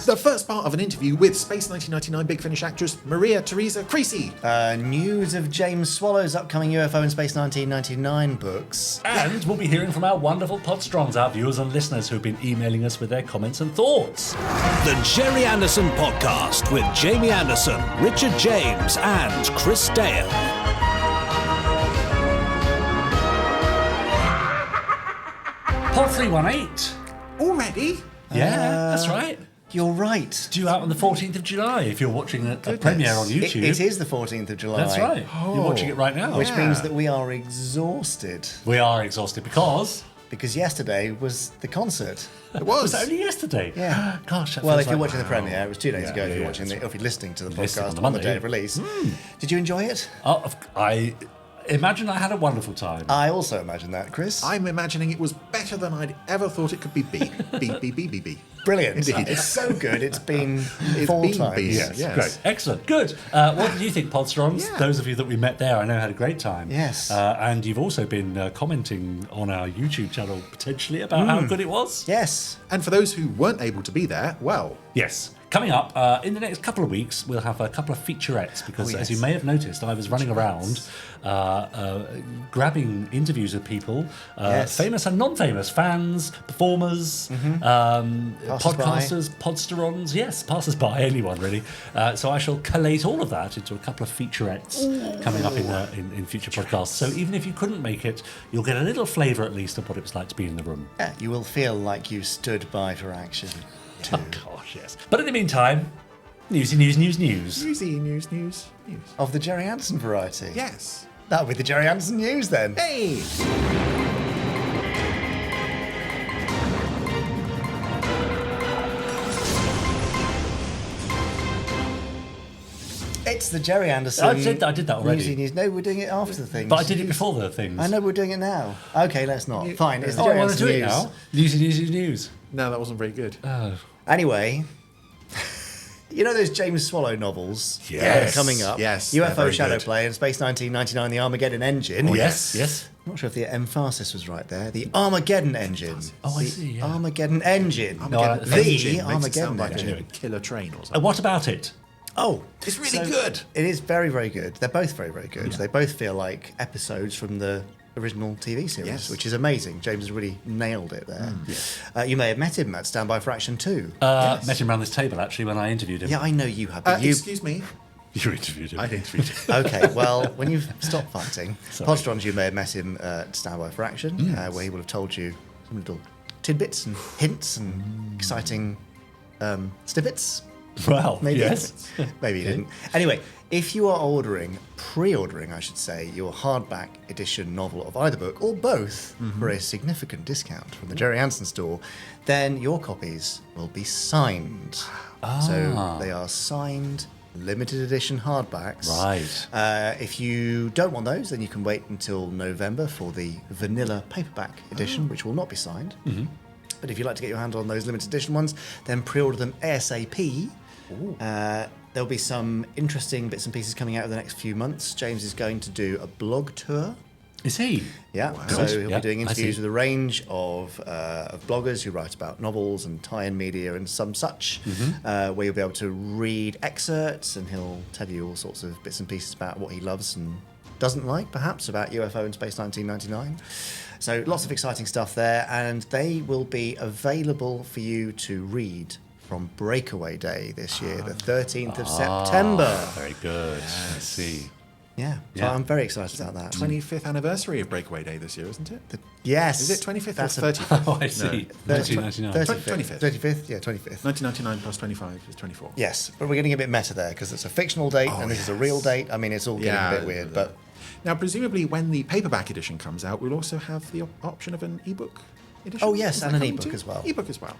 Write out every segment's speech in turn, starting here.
the first part of an interview with Space 1999 Big Finish actress Maria Teresa Creasy. News of James Swallow's upcoming UFO in Space 1999 books. And we'll be hearing from our wonderful Podstrongs, our viewers and listeners who've been emailing us with their comments and thoughts. The Jerry Anderson Podcast with Jamie Anderson, Richard James, and Chris Dale. Pod 318. Already? Yeah, that's right. You're right. Due out on the 14th of July if you're watching a premiere on YouTube. It is the 14th of July. That's right. You're watching it right now. Which means that we are exhausted. We are exhausted because yesterday was the concert. It was. Was that only yesterday? Yeah. Gosh. That Well, feels if you're like- watching the premiere, it was 2 days ago. If you're watching that's if you're listening to the Listening podcast on on the Monday. day of release, did you enjoy it? I imagine I had a wonderful time. I also imagine that, Chris. I'm imagining it was better than I'd ever thought it could be. B. Brilliant. Indeed. It's so good. It's been It's 4 been times. big. Yes, Yes. great. Excellent. Good. What did you think, Podstrongs? Yeah. Those of you that we met there, I know had a great time. Yes. And you've also been commenting on our YouTube channel, potentially, about how good it was. Yes. And for those who weren't able to be there, well, Yes. Coming up, in the next couple of weeks, we'll have a couple of featurettes because, as you may have noticed, I was running around grabbing interviews with people, famous and non-famous, fans, performers, podcasters, podsterons, passers-by, anyone really. So I shall collate all of that into a couple of featurettes coming up in future podcasts. So even if you couldn't make it, you'll get a little flavour at least of what it was like to be in the room. Yeah, you will feel like you stood by for action too. Oh, gosh, yes. But in the meantime, news. newsy news. Of the Jerry Anderson variety. Yes. That'll be the Jerry Anderson news then. Hey! It's the Jerry Anderson. I did that already. Newsy news. No, we're doing it after the things. But I did it before the things. I know we're doing it now. Okay, let's not. Fine. It's the I Jerry want to Anderson do it news. now. News. No, that wasn't very good. Anyway, you know those James Swallow novels? Yes. that are coming up. Yes, they're UFO very Shadow good. Play and Space 1999, the Armageddon Engine. Oh, yes. I'm not sure if the emphasis was right there. The Armageddon Engine. Oh, I The see, yeah. Armageddon Engine. No, I like the the Engine makes it Armageddon sound like Engine. a killer train or something. What about it? Oh, It's really good. It is very, very good. They're both very, very good. They both feel like episodes from the original TV series, Yes. which is amazing. James has really nailed it there. You may have met him at Stand By for Action 2. Met him around this table, actually, when I interviewed him. Yeah, I know you have. But you... Excuse me. You interviewed him. I interviewed him. Okay, well, when you've stopped fighting, Podstrons, you may have met him at Stand By for Action, where he will have told you some little tidbits and hints and exciting snippets. Well, Maybe. yes. Maybe you didn't. Anyway, if you are pre-ordering, I should say, your hardback edition novel of either book or both for a significant discount from the Jerry Anderson store, then your copies will be signed. So they are signed limited edition hardbacks. Right. If you don't want those, then you can wait until November for the vanilla paperback edition, which will not be signed. But if you'd like to get your hand on those limited edition ones, then pre-order them ASAP. There'll be some interesting bits and pieces coming out in the next few months. James is going to do a blog tour. Is he? Yeah, so Good. he'll Yeah, be doing I interviews see. with a range of bloggers who write about novels and tie-in media and some such, where you'll be able to read excerpts and he'll tell you all sorts of bits and pieces about what he loves and doesn't like, perhaps, about UFO and Space 1999. So lots of exciting stuff there, and they will be available for you to read from Breakaway Day this year, the 13th of September. Very good. I see. Yeah, so Yeah. I'm very excited about that. 25th anniversary of Breakaway Day this year, isn't it? Yes. Is it 25th That's or a- 30th? Oh, I see. 1999. 35th. 25th. 35th, yeah, 25th. 1999 plus 25 is 24. Yes, but we're getting a bit meta there because it's a fictional date and this is a real date. I mean, it's all getting a bit weird, but Now, presumably, when the paperback edition comes out, we'll also have the option of an ebook edition. Oh, yes, Is and that an coming ebook too? as well. Ebook as well.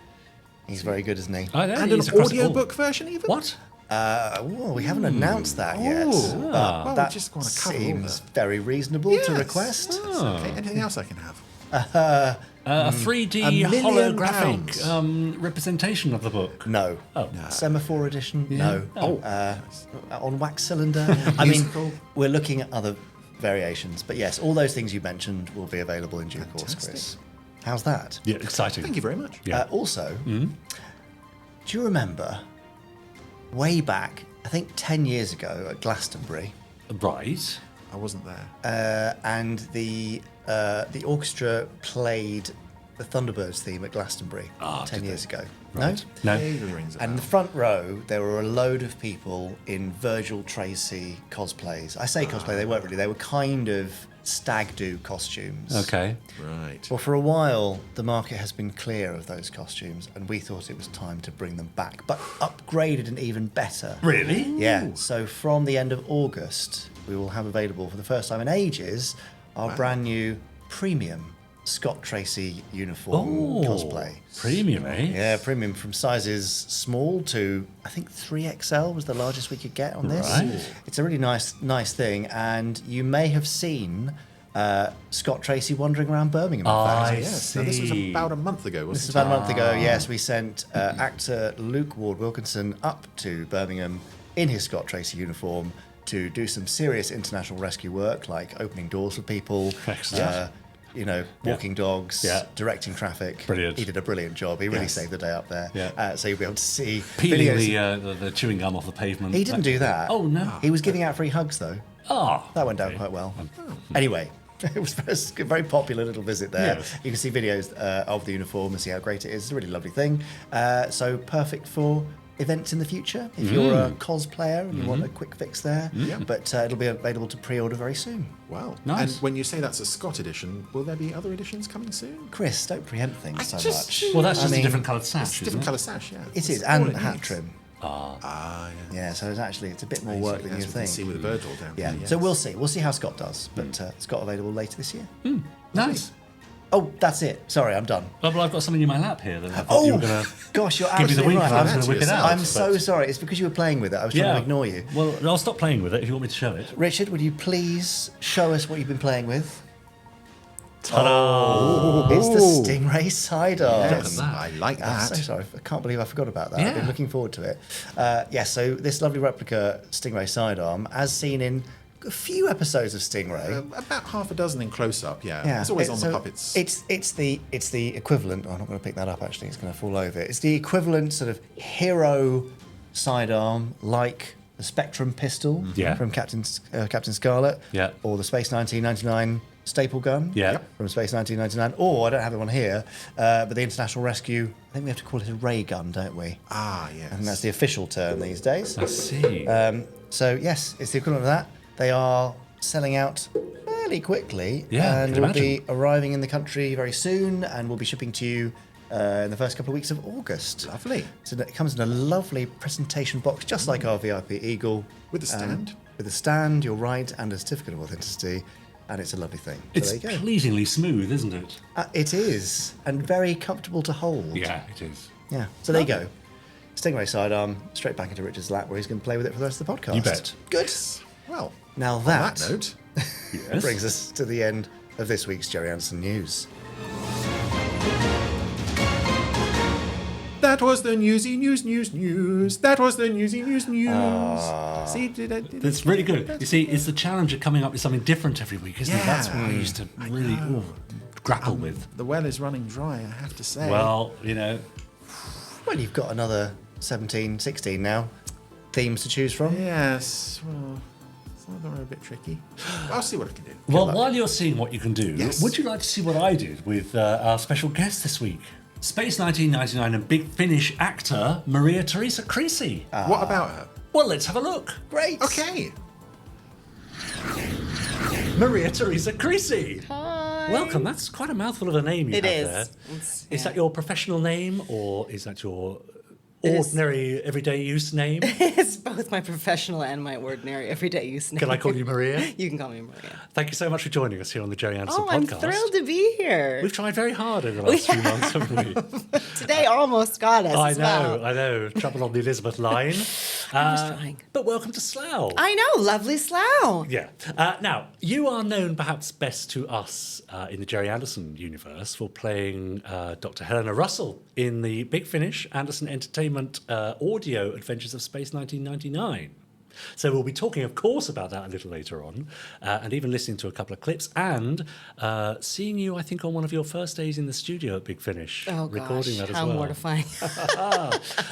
he's very good, isn't he? I know. And an he's across it all. audiobook version, even? What? Well, we haven't announced that yet. Oh. But Well, we that just wanna cover all seems the- very reasonable to Yes. request. Okay, anything else I can have? A 3D £1 million. holographic representation of the book. No. Oh. Semaphore edition? No. Oh. On wax cylinder? I mean, Musical. we're looking at other variations. But yes, all those things you mentioned will be available in due course, Chris. How's that? Yeah, exciting. Thank you very much. Yeah. Also, Do you remember way back, I think 10 years ago at Glastonbury, Right. I wasn't there. and the orchestra played the Thunderbirds theme at Glastonbury 10 years ago? Right. No? No. Vaguely rings a And in the bell. front row, there were a load of people in Virgil Tracy cosplays. I say cosplay, they weren't really. They were kind of stag do costumes. Okay. Right. Well, for a while, the market has been clear of those costumes, and we thought it was time to bring them back, but upgraded and even better. Really? Yeah. So from the end of August, we will have available for the first time in ages our brand new premium Scott Tracy uniform cosplay. Premium, eh? Yeah, premium from sizes small to I think 3XL was the largest we could get on this. Right. It's a really nice thing, and you may have seen Scott Tracy wandering around Birmingham. In fact. I Yes. Now, this was see. about a month ago, wasn't This is it? about a month ago. Yes, we sent actor Luke Ward Wilkinson up to Birmingham in his Scott Tracy uniform to do some serious international rescue work, like opening doors for people, Excellent. walking dogs, Yeah. directing traffic. Brilliant. He did a brilliant job. He really Yes. saved the day up there. Yeah. So you'll be able to see Peeling videos. the chewing gum off the pavement. He didn't do that. Oh, no. He was giving out free hugs though. Oh. That went down quite well. Anyway, it was a very popular little visit there. Yes. You can see videos of the uniform and see how great it is. It's a really lovely thing. So perfect for events in the future if you're a cosplayer and you want a quick fix there. But it'll be available to pre-order very soon. Wow. Nice. And when you say that's a Scott edition, will there be other editions coming soon? Chris, don't preempt things so much. Well, that's I just mean, a different coloured sash, It's a isn't different it? colour sash, yeah. It is, That's all and it hat needs. trim. Ah, yeah. Yeah, so it's a bit more work than As you we can think. see with the Virgil down Yeah, here. so yes. we'll see how Scott does. But Scott available later this year. Nice. Oh, that's it. Sorry, I'm done. Oh, well, I've got something in my lap here that I thought you Oh, were going to gosh, you're give me the absolutely wink right. and I was going That's to whip it yourself. out. I'm so but- sorry. It's because you were playing with it. I was trying to ignore you. Well, I'll stop playing with it if you want me to show it. Richard, would you please show us what you've been playing with? Ta-da! It's the Stingray sidearm. Yes, Look at that. I like I'm that. so sorry. I can't believe I forgot about that. I've Yeah. been looking forward to it. So this lovely replica Stingray sidearm, as seen in a few episodes of Stingray. About half a dozen in close up, yeah. Yeah, It's always it- on so the puppets. It's the equivalent. Oh, I'm not going to pick that up. Actually, it's going to fall over. It's the equivalent sort of hero sidearm, like the Spectrum pistol Yeah. from Captain Scarlet, Yeah. or the Space 1999 staple gun, Yeah. Yep. from Space 1999. Or I don't have it on here, but the International Rescue. I think we have to call it a ray gun, don't we? Ah, yes. And that's the official term these days. I see. So yes, it's the equivalent of that. They are selling out fairly quickly, Yeah, and can will imagine. be arriving in the country very soon, and will be shipping to you in the first couple of weeks of August. Lovely. So it comes in a lovely presentation box, just like our VIP Eagle, With a stand. with a stand, you're right, and a certificate of authenticity, and it's a lovely thing. So it's there you go. pleasingly smooth, isn't it? It is, and very comfortable to hold. Yeah, it is. Yeah. So there you go. Stingray sidearm, straight back into Richard's lap, where he's going to play with it for the rest of the podcast. You bet. Good. Well, Now on that, that note, Yes. brings us to the end of this week's Jerry Anderson News. that was the newsy news. That was the newsy news. See, That's really good. You see, it's the challenge of coming up with something different every week, isn't it? That's what I Yeah. used to really grapple with. the well is running dry, I have to say. Well, Well, you've got another 17, 16 now themes to choose from. yes, well, some of them are a bit tricky. I'll see what I can do. well, while you're seeing what you can do, Yes. would you like to see what I did with our special guest this week? Space 1999 and Big Finish actor Maria Teresa Creasy. What about her? Well, let's have a look. Great. Okay. Maria Teresa Creasy. Hi. Welcome. That's quite a mouthful of a name you It have is. there. It's- Is that your professional name or is that your It is. ordinary, everyday use name? It's both my professional and my ordinary everyday use name. Can I call you Maria? You can call me Maria. Thank you so much for joining us here on the Jerry Anderson Oh, I'm podcast. thrilled to be here. We've tried very hard over the last few months, haven't we? Today almost got us. I as know, well. I know. Trouble on the Elizabeth line. trying. But welcome to Slough. I know, lovely Slough. Yeah. Now, you are known perhaps best to us in the Jerry Anderson universe for playing Dr. Helena Russell in the Big Finish Anderson Entertainment audio Adventures of Space 1999. So we'll be talking, of course, about that a little later on, and even listening to a couple of clips, and seeing you, I think, on one of your first days in the studio at Big Finish, Oh recording gosh, that as how well. mortifying.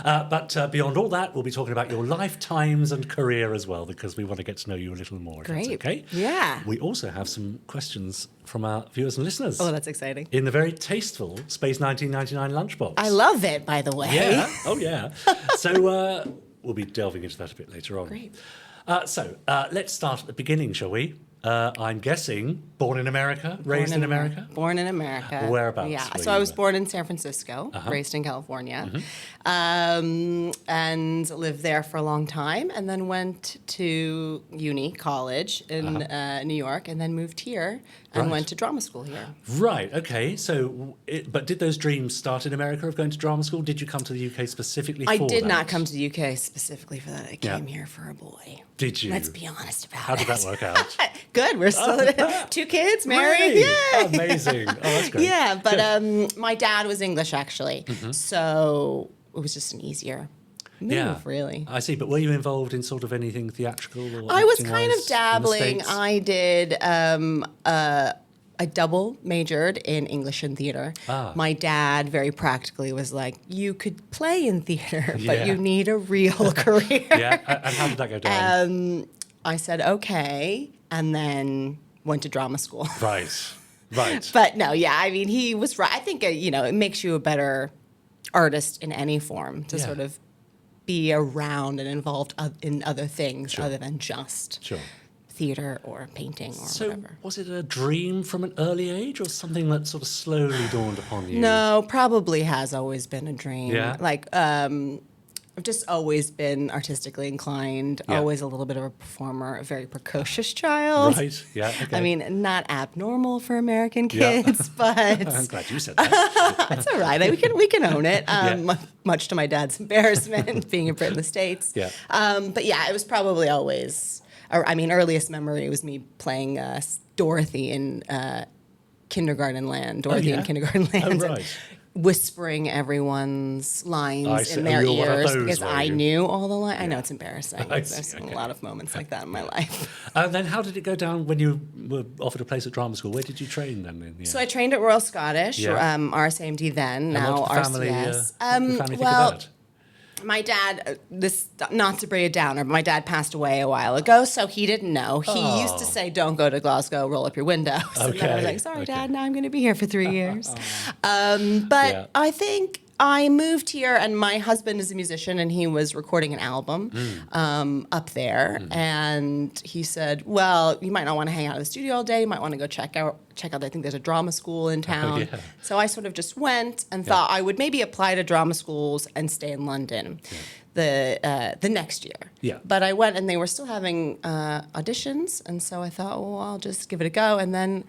But beyond all that, we'll be talking about your lifetimes and career as well, because we want to get to know you a little more. If that's Great. okay. Yeah. We also have some questions from our viewers and listeners. Oh, that's exciting. In the very tasteful Space 1999 lunchbox. I love it, by the way. Yeah. Oh, yeah. So we'll be delving into that a bit later on. Great. So let's start at the beginning, shall we? I'm guessing born in America, raised in America? Born in America. Whereabouts Yeah. were So I you? was born in San Francisco, raised in California, and lived there for a long time, and then went to college in New York, and then moved here and Right. went to drama school here. Right, okay. So, but did those dreams start in America of going to drama school? Did you come to the UK specifically for I that? did not come to the UK specifically for that. I Yeah. came here for a boy. Did you? Let's be honest about How it. did that work out? Good. We're still 2 kids, married. Really? Yay! Amazing. Oh, that's great. Yeah, but my dad was English actually, so it was just an easier move, really. I see. But were you involved in sort of anything theatrical? Or I was kind acting-wise of in the dabbling. States? I did. I double majored in English and theater. Ah. My dad very practically was like, "You could play in theater, Yeah. but you need a real career." Yeah. And how did that go down? I said okay, and then went to drama school. Right. Right. But no, yeah, I mean, he was right. I think, it makes you a better artist in any form to Yeah. sort of be around and involved in other things Sure. other than just Sure. theater or painting or So, whatever. was it a dream from an early age, or something that sort of slowly dawned upon you? No, probably has always been a dream. Yeah? Like, I've just always been artistically inclined, Yeah. always a little bit of a performer, a very precocious child. Right. Yeah. Okay. I mean, not abnormal for American Yeah. kids, but I'm glad you said that. that's all right. We can own it. Yeah. Much to my dad's embarrassment, being a Brit in the States. Yeah. But yeah, it was probably always. Earliest memory was me playing Dorothy in Kindergarten Land. Dorothy yeah? in Kindergarten Land. Oh, and right. whispering everyone's I lines see. in Oh, their you're one of ears those, because were I you? knew all the lines. I know it's embarrassing. I There's see, been okay. a lot of moments like that in my life. And then how did it go down when you were offered a place at drama school? Where did you train then? In the So I trained at Royal Scottish, Yeah. RSAMD then, And now what did the family, RCS. the family think well, of that? my dad, not to bring it down, but my dad passed away a while ago, so he didn't know. He used to say, "Don't go to Glasgow, roll up your windows." And then I was Okay, like, "Sorry, okay. Dad, now I'm going to be here for 3 years." But Yeah. I think I moved here, and my husband is a musician, and he was recording an album up there. And he said, "Well, you might not want to hang out in the studio all day. You might want to go check out. I think there's a drama school in town." yeah. So I sort of just went and thought I would maybe apply to drama schools and stay in London the next year. Yeah. But I went, and they were still having auditions, and so I thought, well, I'll just give it a go. And then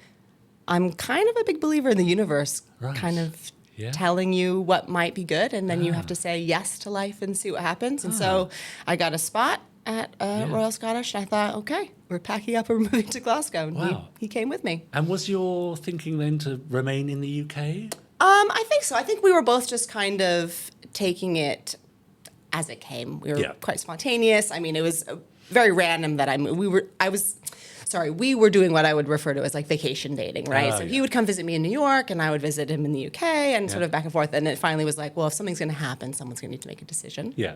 I'm kind of a big believer in the universe, Right. kind of Yeah. telling you what might be good, and then you have to say yes to life and see what happens. And so I got a spot at Royal Scottish. I thought, okay, we're packing up and we're moving to Glasgow. And Wow. he came with me. And was your thinking then to remain in the UK? I think so. I think we were both just kind of taking it as it came. We were Yeah. quite spontaneous. I mean, it was very random that we were doing what I would refer to as like vacation dating, right? Oh, So yeah. he would come visit me in New York, and I would visit him in the UK, and sort of back and forth. And it finally was like, well, if something's going to happen, someone's going to need to make a decision. Yeah.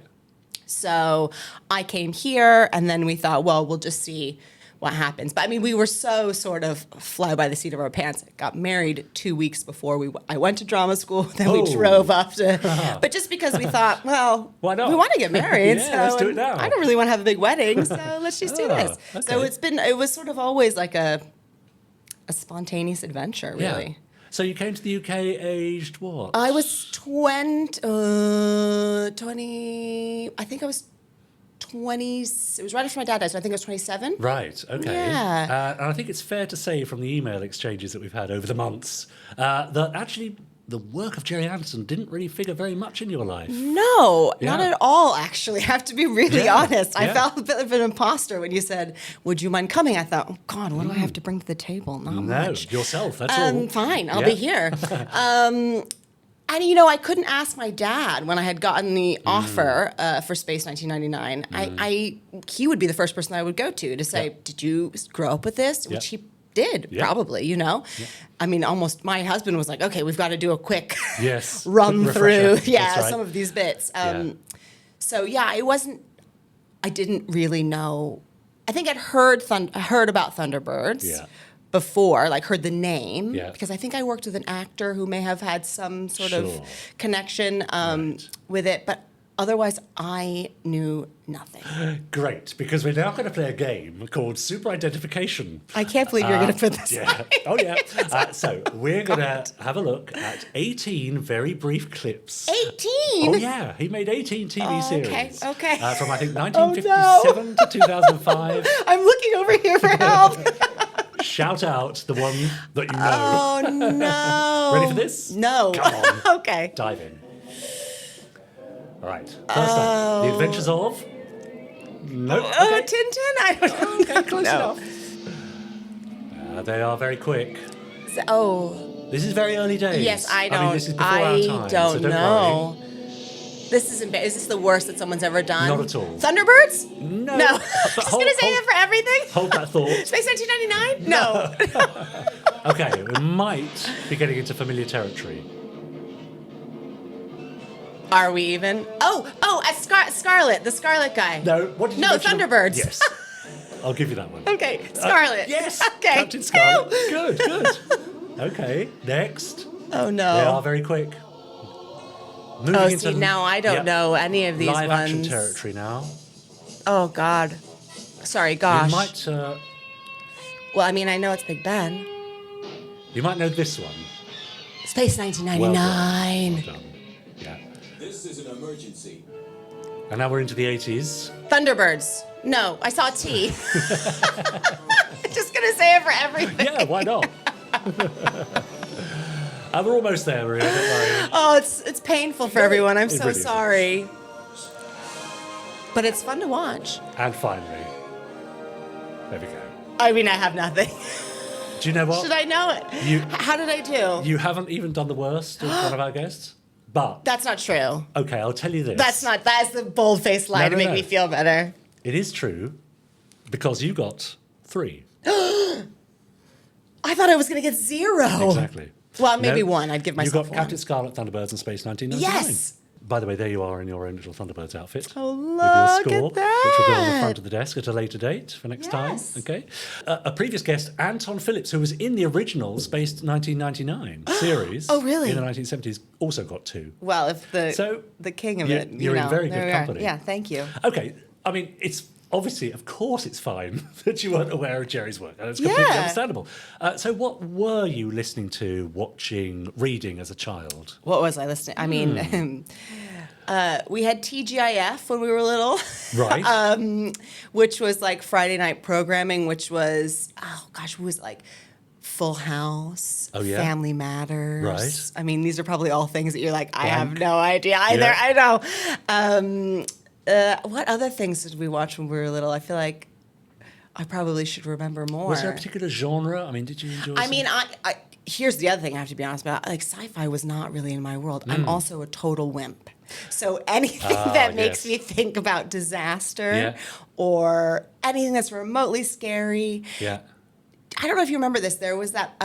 So I came here, and then we thought, well, we'll just see what happens. But I mean, we were so sort of fly by the seat of our pants. Got married 2 weeks before I went to drama school. Then Oh. we drove up to, but just because we thought, well, Why not? we want to get married. Yeah, so, let's do it and now. I don't really want to have a big wedding, so let's just do this. So okay. it was sort of always like a spontaneous adventure, really. Yeah. So you came to the UK aged what? I was 20, I think I was 20, it was right after my dad died, so I think I was 27. Right, okay. Yeah. And I think it's fair to say from the email exchanges that we've had over the months that actually the work of Jerry Anderson didn't really figure very much in your life. No, not Yeah. at all, actually. I have to be really Yeah, honest. I yeah. felt a bit of an imposter when you said, would you mind coming? I thought, oh, God, what do I have to bring to the table? Not No, much. yourself, that's all. Fine, I'll Yeah. be here. And you know, I couldn't ask my dad when I had gotten the offer for Space 1999. He would be the first person I would go to say, "Did you grow up with this?" Which he did, probably. You know, I mean, almost. My husband was like, "Okay, we've got to do a quick run Quick through, refresher. some of these bits." So it wasn't. I didn't really know. I think I'd heard about Thunderbirds. Before, like heard the name, because I think I worked with an actor who may have had some sort of connection with it, but otherwise I knew nothing. Great, because we're now going to play a game called Super Identification. I can't believe you're going to put this. Oh yeah. So we're going to have a look at 18 very brief clips. 18? Oh yeah, he made 18 TV series. Okay. From I think 1957 to 2005. I'm looking over here for help. Shout out the one that you know. Oh no! Ready for this? No. Come on. Okay. Dive in. All right. First up, The Adventures of. Nope. Okay. Tintin. I don't know. Okay, close enough. They are very quick. This is very early days. Yes, I don't. I mean, this is before our time, don't so don't know. worry. This is is this the worst that someone's ever done? Not at all. Thunderbirds? No. No. Just gonna say that for everything. Hold that thought. Space 1999? No. Okay, we might be getting into familiar territory. Are we even? Scarlet, the Scarlet guy. No, what did you No, mention? Thunderbirds. Yes. I'll give you that one. Okay, Scarlet. Yes. Okay. Captain Scarlet. Good. Okay, next. Oh no. They are very quick. Moving into now I don't know any of these live ones. action territory now. Oh God. Sorry, gosh. You might. Well, I mean, I know it's Big Ben. You might know this one. Space Well 1999. done. Yeah. This is an emergency. And now we're into the 80s. Thunderbirds. No, I saw T. I'm just gonna say it for everything. Yeah, why not? We're almost there, Maria. Don't worry. Oh, it's painful for everyone. I'm It so really is. sorry. But it's fun to watch. And finally, there we go. I mean, I have nothing. Do you know what? Should I know it? How did I do? You haven't even done the worst of one of our guests. But That's not true. okay, I'll tell you this. That's the bold-faced lie to make me feel better. It is true because you got 3. I thought I was going to get 0. Exactly. Well, maybe No, 1. I'd give myself You got 1. Captain Scarlet, Thunderbirds, and Space 1999. Yes. By the way, there you are in your own little Thunderbirds outfit. Oh, with look your at score, which will go on the that. front of the desk at a later date for next time. Yes. Okay. A previous guest, Anton Phillips, who was in the original Space 1999 series. Oh, really? In the 1970s, also got 2. Well, if the king of you- it, you're in very there good we are. company. Yeah, thank you. Okay. I mean, it's obviously, of course, it's fine that you weren't aware of Jerry's work. And it's completely Yeah. understandable. So, what were you listening to, watching, reading as a child? What was I listening? I mean, we had TGIF when we were little. Right. Which was like Friday night programming, which was, who was like Full House, Oh, yeah? Family Matters. Right. I mean, these are probably all things that you're like, I have Blank. no idea either. Yeah. I know. What other things did we watch when we were little? I feel like I probably should remember more. Was there a particular genre? I mean, did you enjoy I some- mean, I here's the other thing I have to be honest about. Like, sci-fi was not really in my world. I'm also a total wimp. So anything that makes yes. me think about disaster Yeah. or anything that's remotely scary. Yeah. I don't know if you remember this. There was that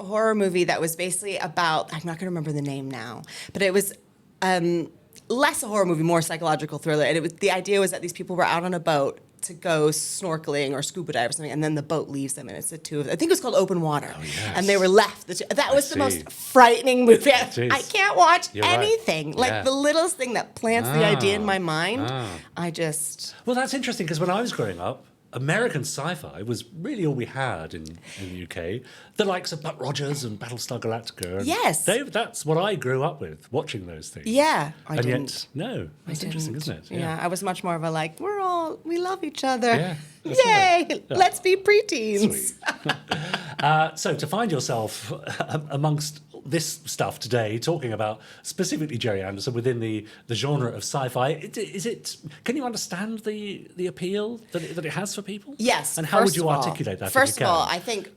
horror movie that was basically about, I'm not going to remember the name now, but it was less a horror movie, more psychological thriller. And the idea was that these people were out on a boat to go snorkeling or scuba dive or something, and then the boat leaves them, and it's the two of them. I think it was called Open Water. Oh, yes. And they were left. That was the see. most frightening movie. It is. I can't watch You're right. anything. Like Yeah. the littlest thing that plants the idea in my mind, Ah. I just... Well, that's interesting because when I was growing up, American sci-fi was really all we had in the UK. The likes of Buck Rogers and Battlestar Galactica. And Yes. that's what I grew up with, watching those things. Yeah, I and didn't. yet, no, that's interesting, didn't. isn't it? Yeah. I was much more of a like, we love each other. Yeah, that's Yay, right. Yeah. let's be preteens. Sweet. So to find yourself amongst this stuff today, talking about specifically Jerry Anderson within the genre of sci-fi, can you understand the appeal that it has for people? Yes. And how would first you of all- articulate that? First if you of all, can? I think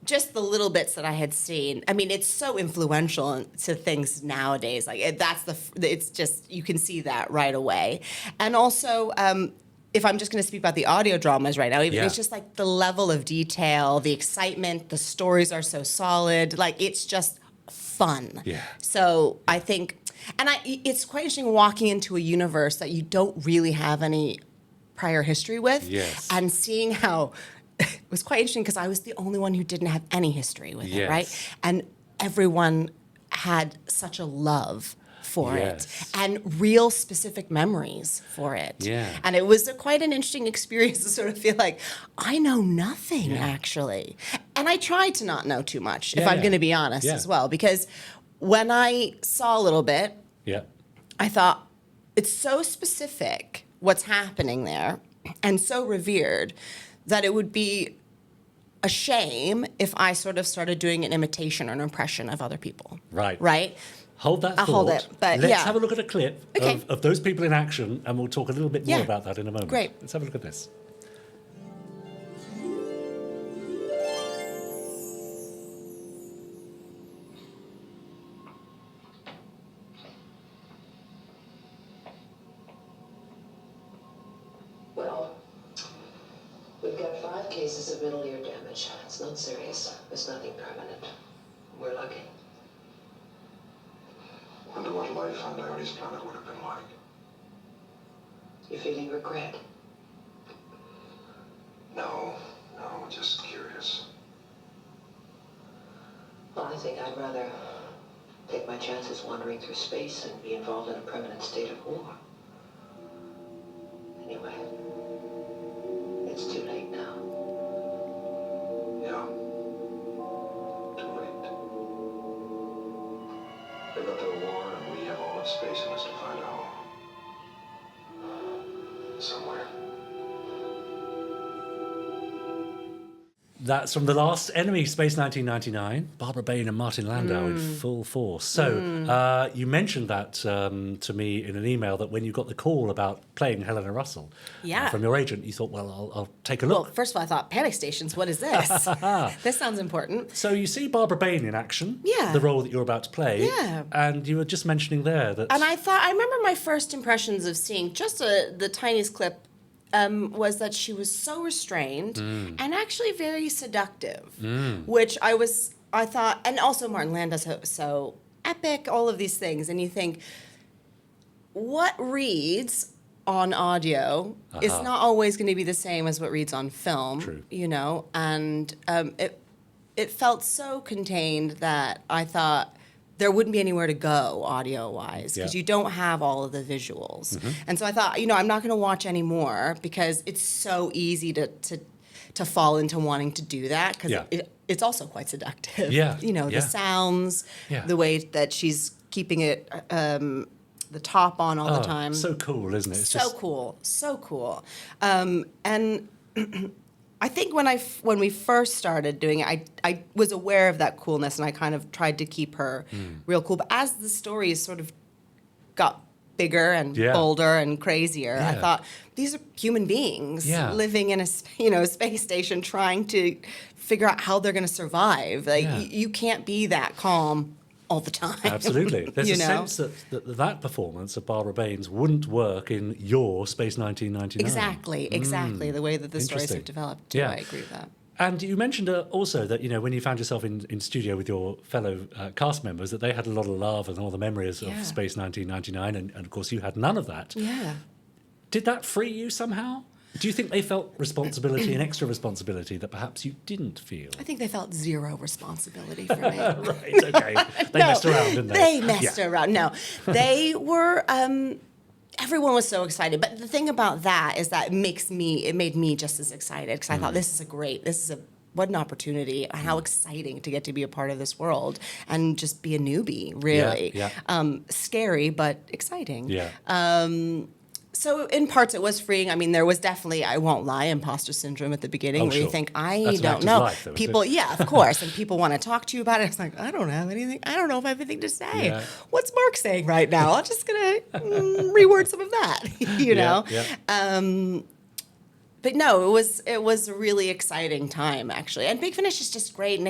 just the little bits that I had seen. I mean, it's so influential to things nowadays. Like it's just, you can see that right away. And also, if I'm just going to speak about the audio dramas right now, it's just like the level of detail, the excitement, the stories are so solid. Like, it's just fun. Yeah. So I think, it's quite interesting walking into a universe that you don't really have any prior history with. Yes. And seeing how it was quite interesting because I was the only one who didn't have any history with it, right? And everyone had such a love for it and real specific memories for it. Yeah. And it was quite an interesting experience to sort of feel like, I know nothing, actually. And I tried to not know too much, if I'm going to be honest as well, because when I saw a little bit, I thought, it's so specific what's happening there and so revered that it would be a shame if I sort of started doing an imitation or an impression of other people. Right. Right? Hold that I'll thought. hold it, but Let's have a look at a clip Okay. of those people in action, and we'll talk a little bit more about that in a moment. Great. Let's have a look at this. Well, we've got 5 cases of middle ear damage. It's not serious. It's nothing permanent. We're lucky. Wonder what life on Larry's planet would have been like. You feeling regret? No, just curious. Well, I think I'd rather take my chances wandering through space and be involved in a permanent state of war. Anyway, it's too late now. Yeah. Too late. They got their war, and we have all of space in us to find a home. Somewhere. That's from The Last Enemy, Space 1999. Barbara Bain and Martin Landau in full force. So you mentioned that to me in an email, that when you got the call about playing Helena Russell from your agent, you thought, well, I'll take a look. Well, first of all, I thought, Panic Stations, what is this? This sounds important. So you see Barbara Bain in action, Yeah. the role that you're about to play, Yeah. and you were just mentioning there that... And I remember my first impressions of seeing just the tiniest clip was that she was so restrained and actually very seductive, which I thought, and also Martin Landau's so epic, all of these things, and you think, what reads on audio is not always going to be the same as what reads on film. True. You know, and it felt so contained that I thought there wouldn't be anywhere to go audio-wise because you don't have all of the visuals. And so I thought, I'm not going to watch anymore because it's so easy to fall into wanting to do that because it's also quite seductive. Yeah. The sounds, the way that she's keeping it the top on all the time. So cool, isn't it? It's So cool. And I think when we first started doing it, I was aware of that coolness, and I kind of tried to keep her real cool. But as the stories sort of got bigger and bolder and crazier, I thought, these are human beings living in a space station trying to figure out how they're going to survive. Like you can't be that calm all the time. Absolutely. There's a sense that performance of Barbara Baines wouldn't work in your Space 1999. Exactly. The way that the stories have developed. Yeah. I agree with that. And you mentioned also that, when you found yourself in studio with your fellow cast members, that they had a lot of love and all the memories of Space 1999, and of course you had none of that. Yeah. Did that free you somehow? Do you think they felt responsibility and extra responsibility that perhaps you didn't feel? I think they felt zero responsibility for me. Right, okay. They messed around, didn't they? They messed around. No, they were. Everyone was so excited, but the thing about that is that it made me just as excited because I thought what an opportunity and how exciting to get to be a part of this world and just be a newbie, really. Scary, but exciting. Yeah. So in parts it was freeing. I mean, there was definitely, I won't lie, imposter syndrome at the beginning where you think, That's don't an know. life, though, People, of course, and people want to talk to you about it. It's like, I don't have anything. I don't know if I have anything to say. Yeah. What's Mark saying right now? I'm just gonna reword some of that, you know. Yeah. But no, it was a really exciting time actually, and Big Finish is just great.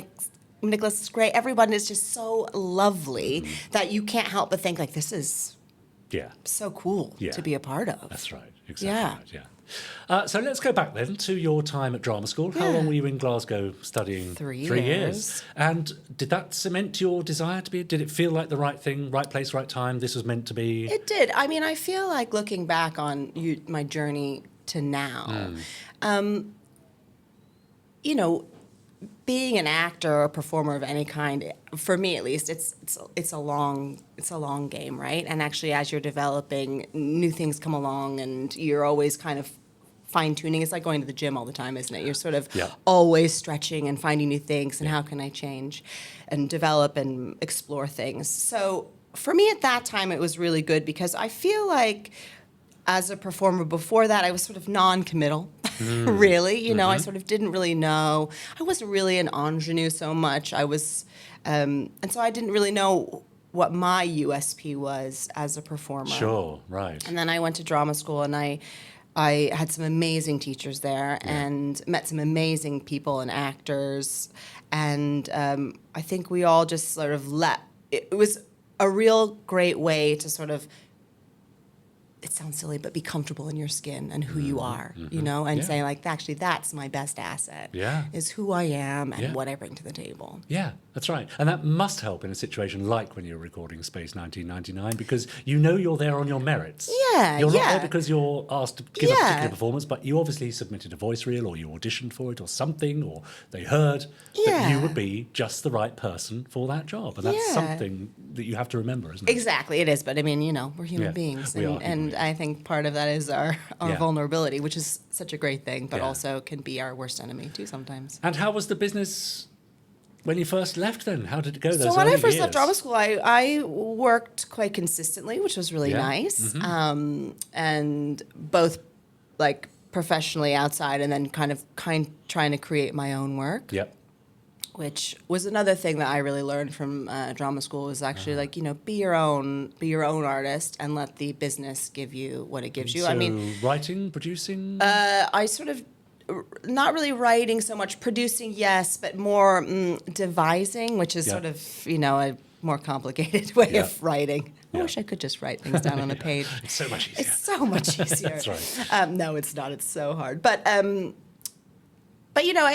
Nicholas is great. Everyone is just so lovely that you can't help but think like this is Yeah. so cool Yeah. to be a part of. That's right. Exactly. Yeah. Right, yeah. So let's go back then to your time at drama school. How Yeah. long were you in Glasgow studying? 3 3 years. years. And did that cement your desire to be? Did it feel like the right thing, right place, right time? This was meant to be. It did. I mean, I feel like looking back on my journey to now, you know, being an actor or a performer of any kind, for me at least, it's a long game, right? And actually, as you're developing, new things come along, and you're always kind of fine tuning. It's like going to the gym all the time, isn't it? You're sort of Yeah. always stretching and finding new things, and how can I change, and develop and explore things. So for me at that time, it was really good because I feel like as a performer before that, I was sort of non-committal, really. You know, I sort of didn't really know. I wasn't really an ingenue so much. I was, and so I didn't really know what my USP was as a performer. Sure, right. And then I went to drama school, and I had some amazing teachers there and met some amazing people and actors. And I think we all just sort of it was a real great way to sort of, it sounds silly, but be comfortable in your skin and who you are, you know, and Yeah. say like, actually, that's my best asset. Yeah. Is who I am and Yeah. what I bring to the table. Yeah, that's right. And that must help in a situation like when you're recording Space 1999 because you know you're there on your merits. Yeah, You're not yeah. there because you're asked to give a Yeah. particular performance, but you obviously submitted a voice reel or you auditioned for it or something or they heard that Yeah. you would be just the right person for that job. And that's Yeah. something that you have to remember, isn't it? Exactly, it is. But I mean, you know, we're human Yeah, beings, we are and, human and beings. I think part of that is our Yeah. vulnerability, which is such a great thing, but Yeah. also can be our worst enemy too sometimes. And how was the business when you first left then? How did it go? So those when I early first left years? drama school, I worked quite consistently, which was really Yeah. nice, and both like professionally outside, and then kind trying to create my own work. Yep. Which was another thing that I really learned from drama school was actually Uh-huh. like, you know, be your own artist and let the business give you what it gives you. So I mean, writing, producing? I sort of not really writing so much, producing, yes, but more devising, which is Yeah. sort of, you know, a more complicated way Yeah. of writing. I Yeah. wish I could just write things down on a page. It's so much easier. It's so much easier. That's right. No, it's not. It's so hard. But you know,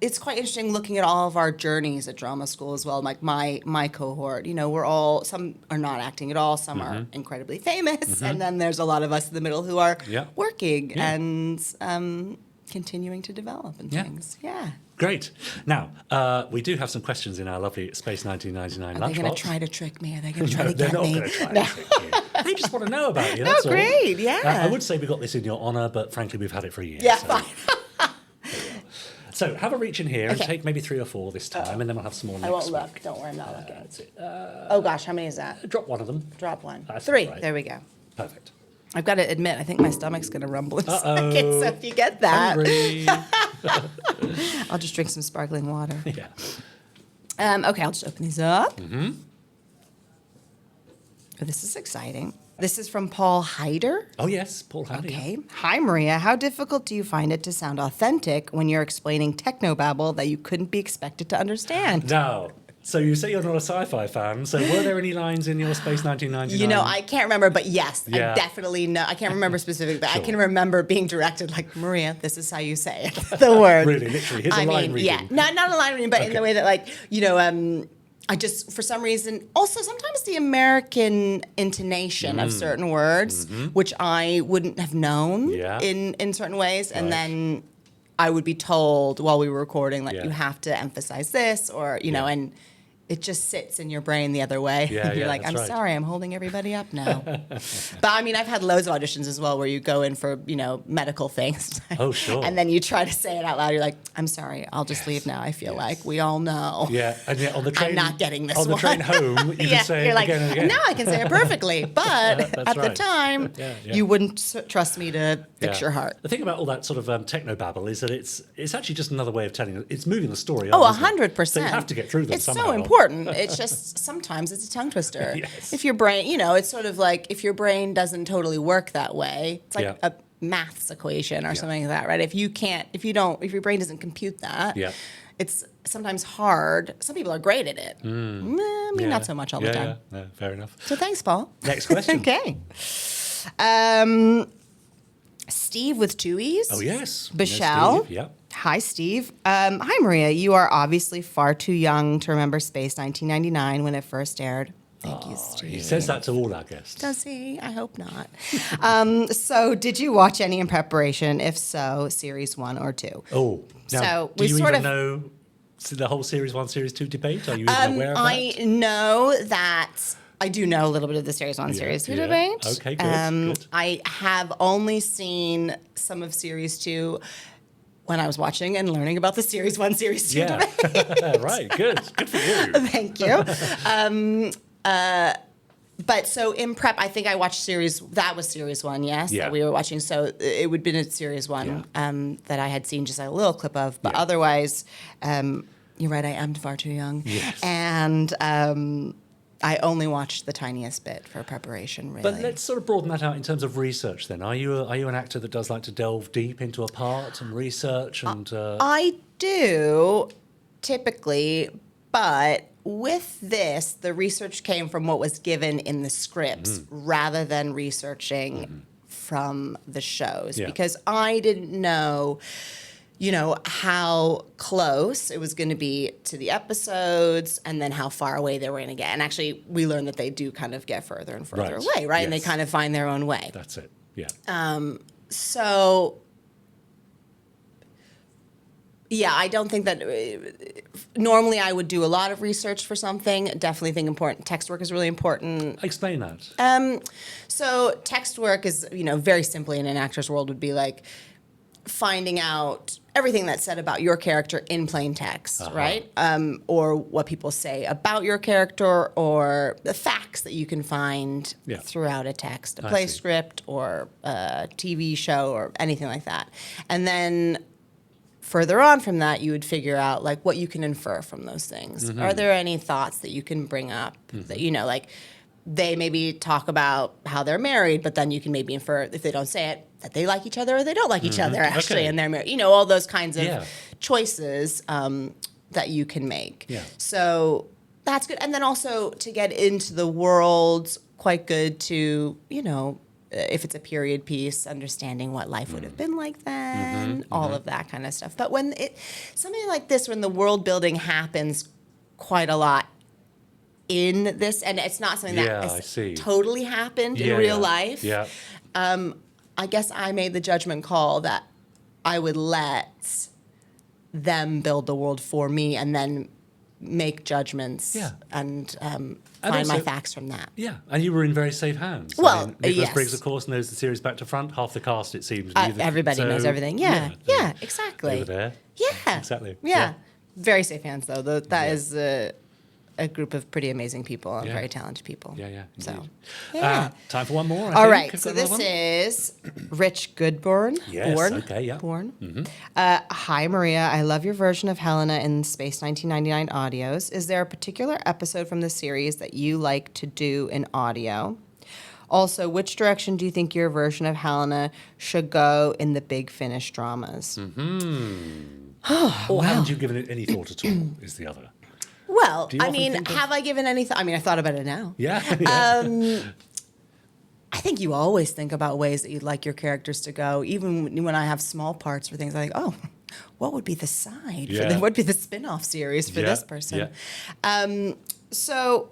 it's quite interesting looking at all of our journeys at drama school as well. Like my cohort, you know, some are not acting at all, some are incredibly famous, and then there's a lot of us in the middle who are Yeah. working Yeah. and continuing to develop and Yeah. things. Yeah. Great. Now, we do have some questions in our lovely Space 1999 Are they going lunchbox. to try to trick me? Are they going to try No, to they're get not me? going to try No. to trick you. They just want to know about you. That's all. great, yeah. I would say we got this in your honour, but frankly, we've had it for a year. Yeah, so. fine. So have a reach in here and Okay. take maybe 3 or 4 this time, and then we'll have some more next I won't week. look. Don't worry, I'm not looking. That's it. Oh gosh, how many is that? Drop one of them. Drop one. That's 3. right. There we go. Perfect. I've got to admit, I think my stomach's going to rumble in a second. So if you get that, Hungry. I'll just drink some sparkling water. Yeah. Okay, I'll just open these up. Mm-hmm. Oh, this is exciting. This is from Paul Hyder. Oh, yes. Paul Howdy. Okay. Hi, Maria. How difficult do you find it to sound authentic when you're explaining technobabble that you couldn't be expected to understand? Now, so you say you're not a sci-fi fan, so were there any lines in your Space 1999? You know, I can't remember, but yes, Yeah. I definitely know. I can't remember specifically, but Sure. I can remember being directed like, Maria, this is how you say it. The word. Really, literally. Here's a I line mean, yeah. reading. Not a line reading, but in the Okay. way that, like, you know, I just, for some reason, also sometimes the American intonation of certain words, which I wouldn't have known Yeah. in certain ways. And Right. then I would be told while we were recording, like, Yeah. you have to emphasize this, or, you know, Yeah. and it just sits in your brain the other way. Yeah, You're yeah, like, that's I'm right. sorry, I'm holding everybody up now. But I mean, I've had loads of auditions as well where you go in for, you know, medical things. Oh, sure. And then you try to say it out loud. You're like, I'm sorry, I'll just leave now. I feel like we all know. Yeah, and yet on the train, I'm not getting this on the one. train home, you Yeah, can say you're it like, again and again. now I can say it perfectly. But That's at the right. time, Yeah, yeah. you wouldn't trust me to fix Yeah. your heart. The thing about all that sort of technobabble is that it's actually just another way of telling it. It's moving the story. Oh, on, isn't it? 100%. So you have to get through them It's somehow. so important. It's just sometimes it's a tongue twister. Yes. If your brain, you know, it's sort of like if your brain doesn't totally work that way. It's like Yeah. maths equation or something like that, right? If your brain doesn't compute that, Yeah. it's sometimes hard. Some people are great at it. Not so much all the time. Yeah, fair enough. So thanks, Paul. Next question. Okay. Steve with two E's. Oh, yes. Michelle. Steve, yeah. Hi, Steve. Hi, Maria. You are obviously far too young to remember Space 1999 when it first aired. Thank you, Steve. He says that to all our guests. Does he? I hope not. So, did you watch any in preparation? If so, series 1 or 2? Oh, now, So do we you sort even of- know the whole Series 1, Series 2 debate? Are you even aware of that? I know that. I do know a little bit of the Series 1, Series 2 yeah. debate. Okay, good. I have only seen some of Series 2 when I was watching and learning about the Series 1, Series 2 debate. Yeah. Right, good. Good for you. Thank you. But so in prep, I think I watched that was Series 1, yes, Yeah. that we were watching. So it would have been a Series 1 that I had seen just a little clip of. But Yeah. otherwise, you're right, I am far too young. Yes. And I only watched the tiniest bit for preparation, really. But let's sort of broaden that out in terms of research then. Are you an actor that does like to delve deep into a part and research and... I do, typically, but with this, the research came from what was given in the scripts rather than researching from the shows. Yeah. Because I didn't know, how close it was going to be to the episodes and then how far away they were going to get. And actually, we learned that they do kind of get further and further Right. away, right? And they Yes. kind of find their own way. That's it, yeah. So, yeah, I don't think that normally I would do a lot of research for something. Definitely think important. Text work is really important. Explain that. So text work is, very simply in an actor's world would be like finding out everything that's said about your character in plain text, right? Or what people say about your character or the facts that you can find Yeah. throughout a text, a I play see. script or a TV show or anything like that. And then further on from that, you would figure out like what you can infer from those things. Are there any thoughts that you can bring up that, like they maybe talk about how they're married, but then you can maybe infer if they don't say it that they like each other or they don't like each other actually Okay. and they're married. All those kinds of Yeah. choices that you can make. Yeah. So that's good. And then also to get into the world, quite good to, if it's a period piece, understanding what life would have been like then, all of that kind of stuff. But when something like this, when the world building happens quite a lot in this, and it's not something Yeah, that I see. totally happened Yeah, in real yeah. life. Yeah. I guess I made the judgment call that I would let them build the world for me and then make judgments Yeah. and find also- my facts from that. Yeah, and you were in very safe hands. Well, Nicholas yes. Briggs, of course, knows the series back to front. Half the cast, it seems. knew the- Everybody knows so, everything. Yeah, they- exactly. They were there. Yeah, Exactly. Yeah, Yeah. very safe hands though. That is a group of pretty amazing people and Yeah. very talented people. Yeah, So, indeed. yeah. Time for one more, I All think. right, Have so you got this another one? is Rich Goodborn. Yes, Born. okay, yeah. Born. Hi, Maria. I love your version of Helena in Space 1999 audios. Is there a particular episode from the series that you like to do in audio? Also, which direction do you think your version of Helena should go in the Big Finish dramas? Or haven't you given it any thought at all, is the other. Well, Do you I often mean, think of- have I given any thought? I mean, I thought about it now. Yeah? I think you always think about ways that you'd like your characters to go. Even when I have small parts for things, I think, oh, what would be the side? For Yeah. what would be the spin-off series for Yeah, this person? yeah. So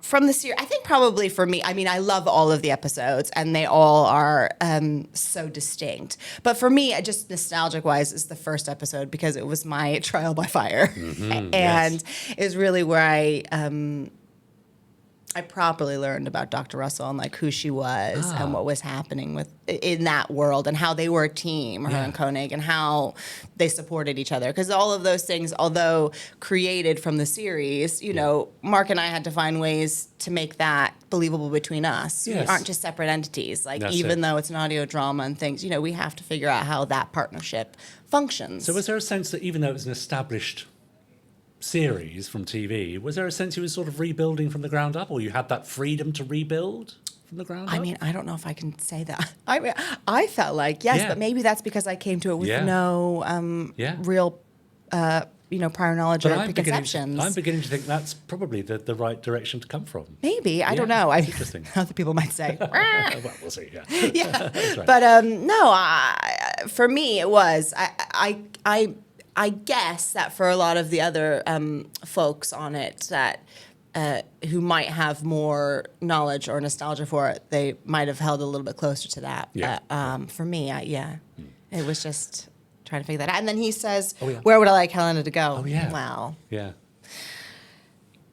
from the series, I think probably for me, I mean, I love all of the episodes and they all are so distinct. But for me, just nostalgic-wise, is the first episode because it was my trial by fire. And is really where I properly learned about Dr. Russell and like who she was and what was happening in that world and how they were a team, her and Koenig, and how they supported each other. Because all of those things, although created from the series, Mark and I had to find ways to make that believable between us. Yes. We aren't just separate entities. Like That's even it. though it's an audio drama and things, we have to figure out how that partnership functions. So was there a sense that even though it was an established series from TV, was there a sense you were sort of rebuilding from the ground up, or you had that freedom to rebuild? from the ground I up? mean, I don't know if I can say that. I mean, I felt like yes, Yeah. but maybe that's because I came to it with Yeah. no Yeah. real, prior knowledge But or I'm preconceptions. beginning to think that's probably the right direction to come from. Maybe I don't Yeah, know. it's interesting. Other people might say. Well, we'll see. Yeah. Yeah, That's right. but no. For me, it was. I guess that for a lot of the other folks on it that who might have more knowledge or nostalgia for it, they might have held a little bit closer to that. Yeah. But for me, it was just trying to figure that out. And then he says, Oh, yeah. "Where would I like Helena to go?" Oh, yeah. Well, Yeah.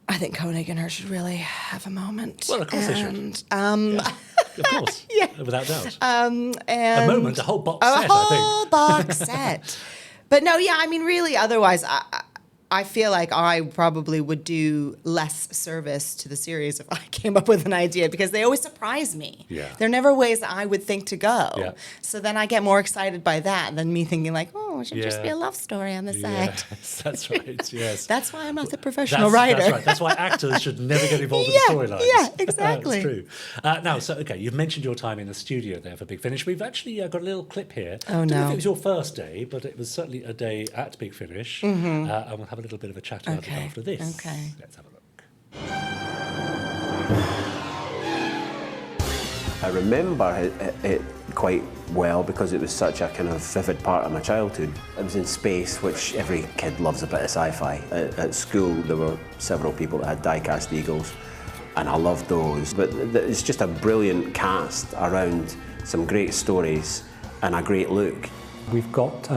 I think Koenig and her should really have a moment. Well, of course they should. And, Of course. Yeah. Without doubt. and a moment, a whole box a set, I whole think. box set. But no, yeah, I mean, really, otherwise, I feel like I probably would do less service to the series if I came up with an idea because they always surprise me. Yeah. There are never ways that I would think to go. Yeah. So then I get more excited by that than me thinking like, oh, it should just Yeah. be a love story on the side. Yes, that's right. Yes. That's why I'm not the professional That's writer. That's right. That's why actors should never get involved in Yeah, storylines. yeah, exactly. That's true. Now, so okay, you've mentioned your time in the studio there for Big Finish. We've actually got a little clip here. Oh, Don't know no. if it was your first day, but it was certainly a day at Big Finish. And we'll have a little bit of a chat about it Okay, after this. okay. Let's have a look. I remember it quite well because it was such a kind of vivid part of my childhood. It was in space, which every kid loves a bit of sci-fi. At school, there were several people that had die-cast eagles, and I loved those. But it's just a brilliant cast around some great stories and a great look. We've got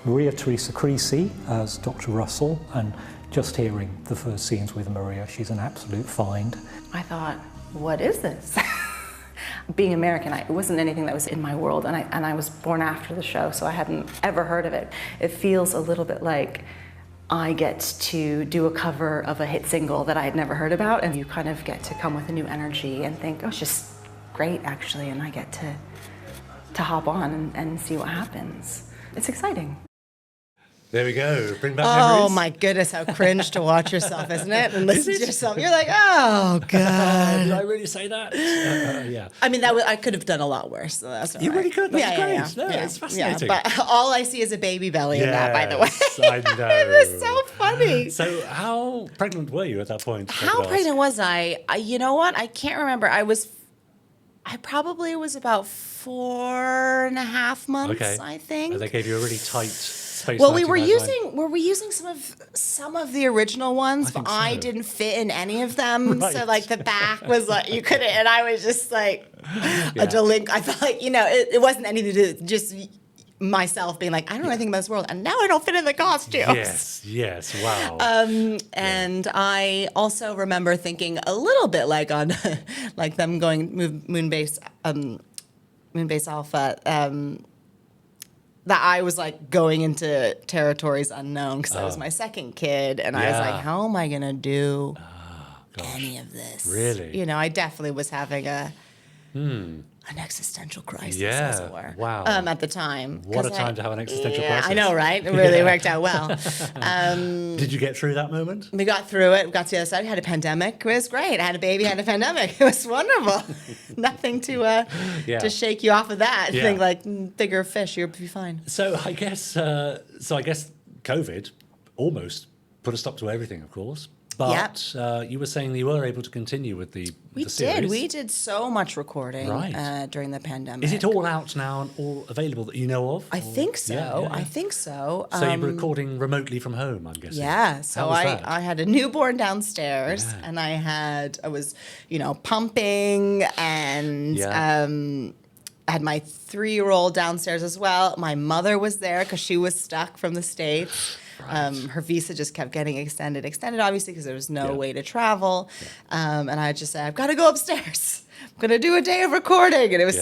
Maria Teresa Creasy as Dr. Russell, and just hearing the first scenes with Maria, she's an absolute find. I thought, what is this? Being American, it wasn't anything that was in my world, and I was born after the show, so I hadn't ever heard of it. It feels a little bit like I get to do a cover of a hit single that I had never heard about, and you kind of get to come with a new energy and think, oh, it's just great, actually, and I get to hop on and see what happens. It's exciting. There we go. Bring back Oh memories. my goodness, how cringe to watch yourself, isn't it? And listen to yourself. You're like, oh god. Did I really say that? Yeah. I mean, I could have done a lot worse. So that's all You right. really could. That's great. Yeah. No, it's fascinating. Yeah, but all I see is a baby belly in that, by the way. Yes, I know. It was so funny. So how pregnant were you at that point? if I How could ask? pregnant was I? You know what? I can't remember. I probably was about 4.5 months, Okay. I think. And they gave you a really tight space. Well, we were 1999. using some of the original ones, but think I so. didn't fit in any of them. So Right. like the back was like you couldn't, and I was just like a delinquent. I felt like it wasn't anything to do, just myself being like I don't know anything about this world, and now I don't fit in the costumes. Yes. Wow. And I also remember thinking a little bit like on like them going Moonbase Alpha. That I was like going into territories unknown because that was my second kid, and I was Yeah. like, how am I gonna do any of this? Really? I definitely was having an existential crisis, as Yeah. it were. Wow. At the time. What a 'Cause time to have an existential I crisis. know, right? It really worked out well. Did you get through that moment? We got through it. We got to the other side. We had a pandemic. It was great. I had a baby. I had a pandemic. It was wonderful. Nothing to to shake you off of that. Yeah. Think like bigger fish. You'll be fine. So I guess COVID almost put a stop to everything, of course. But you were saying you were able to continue with the series. We did so much recording Right. during the pandemic. Is it all out now and all available that you know of? I think so. Yeah. I think so. So you were recording remotely from home, I'm guessing. Yeah, so How was that? I had a newborn downstairs, Yeah. and I was, pumping, and I had my 3-year-old downstairs as well. My mother was there because she was stuck from the States. Her visa just kept getting extended, obviously, because there was no way to travel. And I just said, I've got to go upstairs. I'm going to do a day of recording. And it was,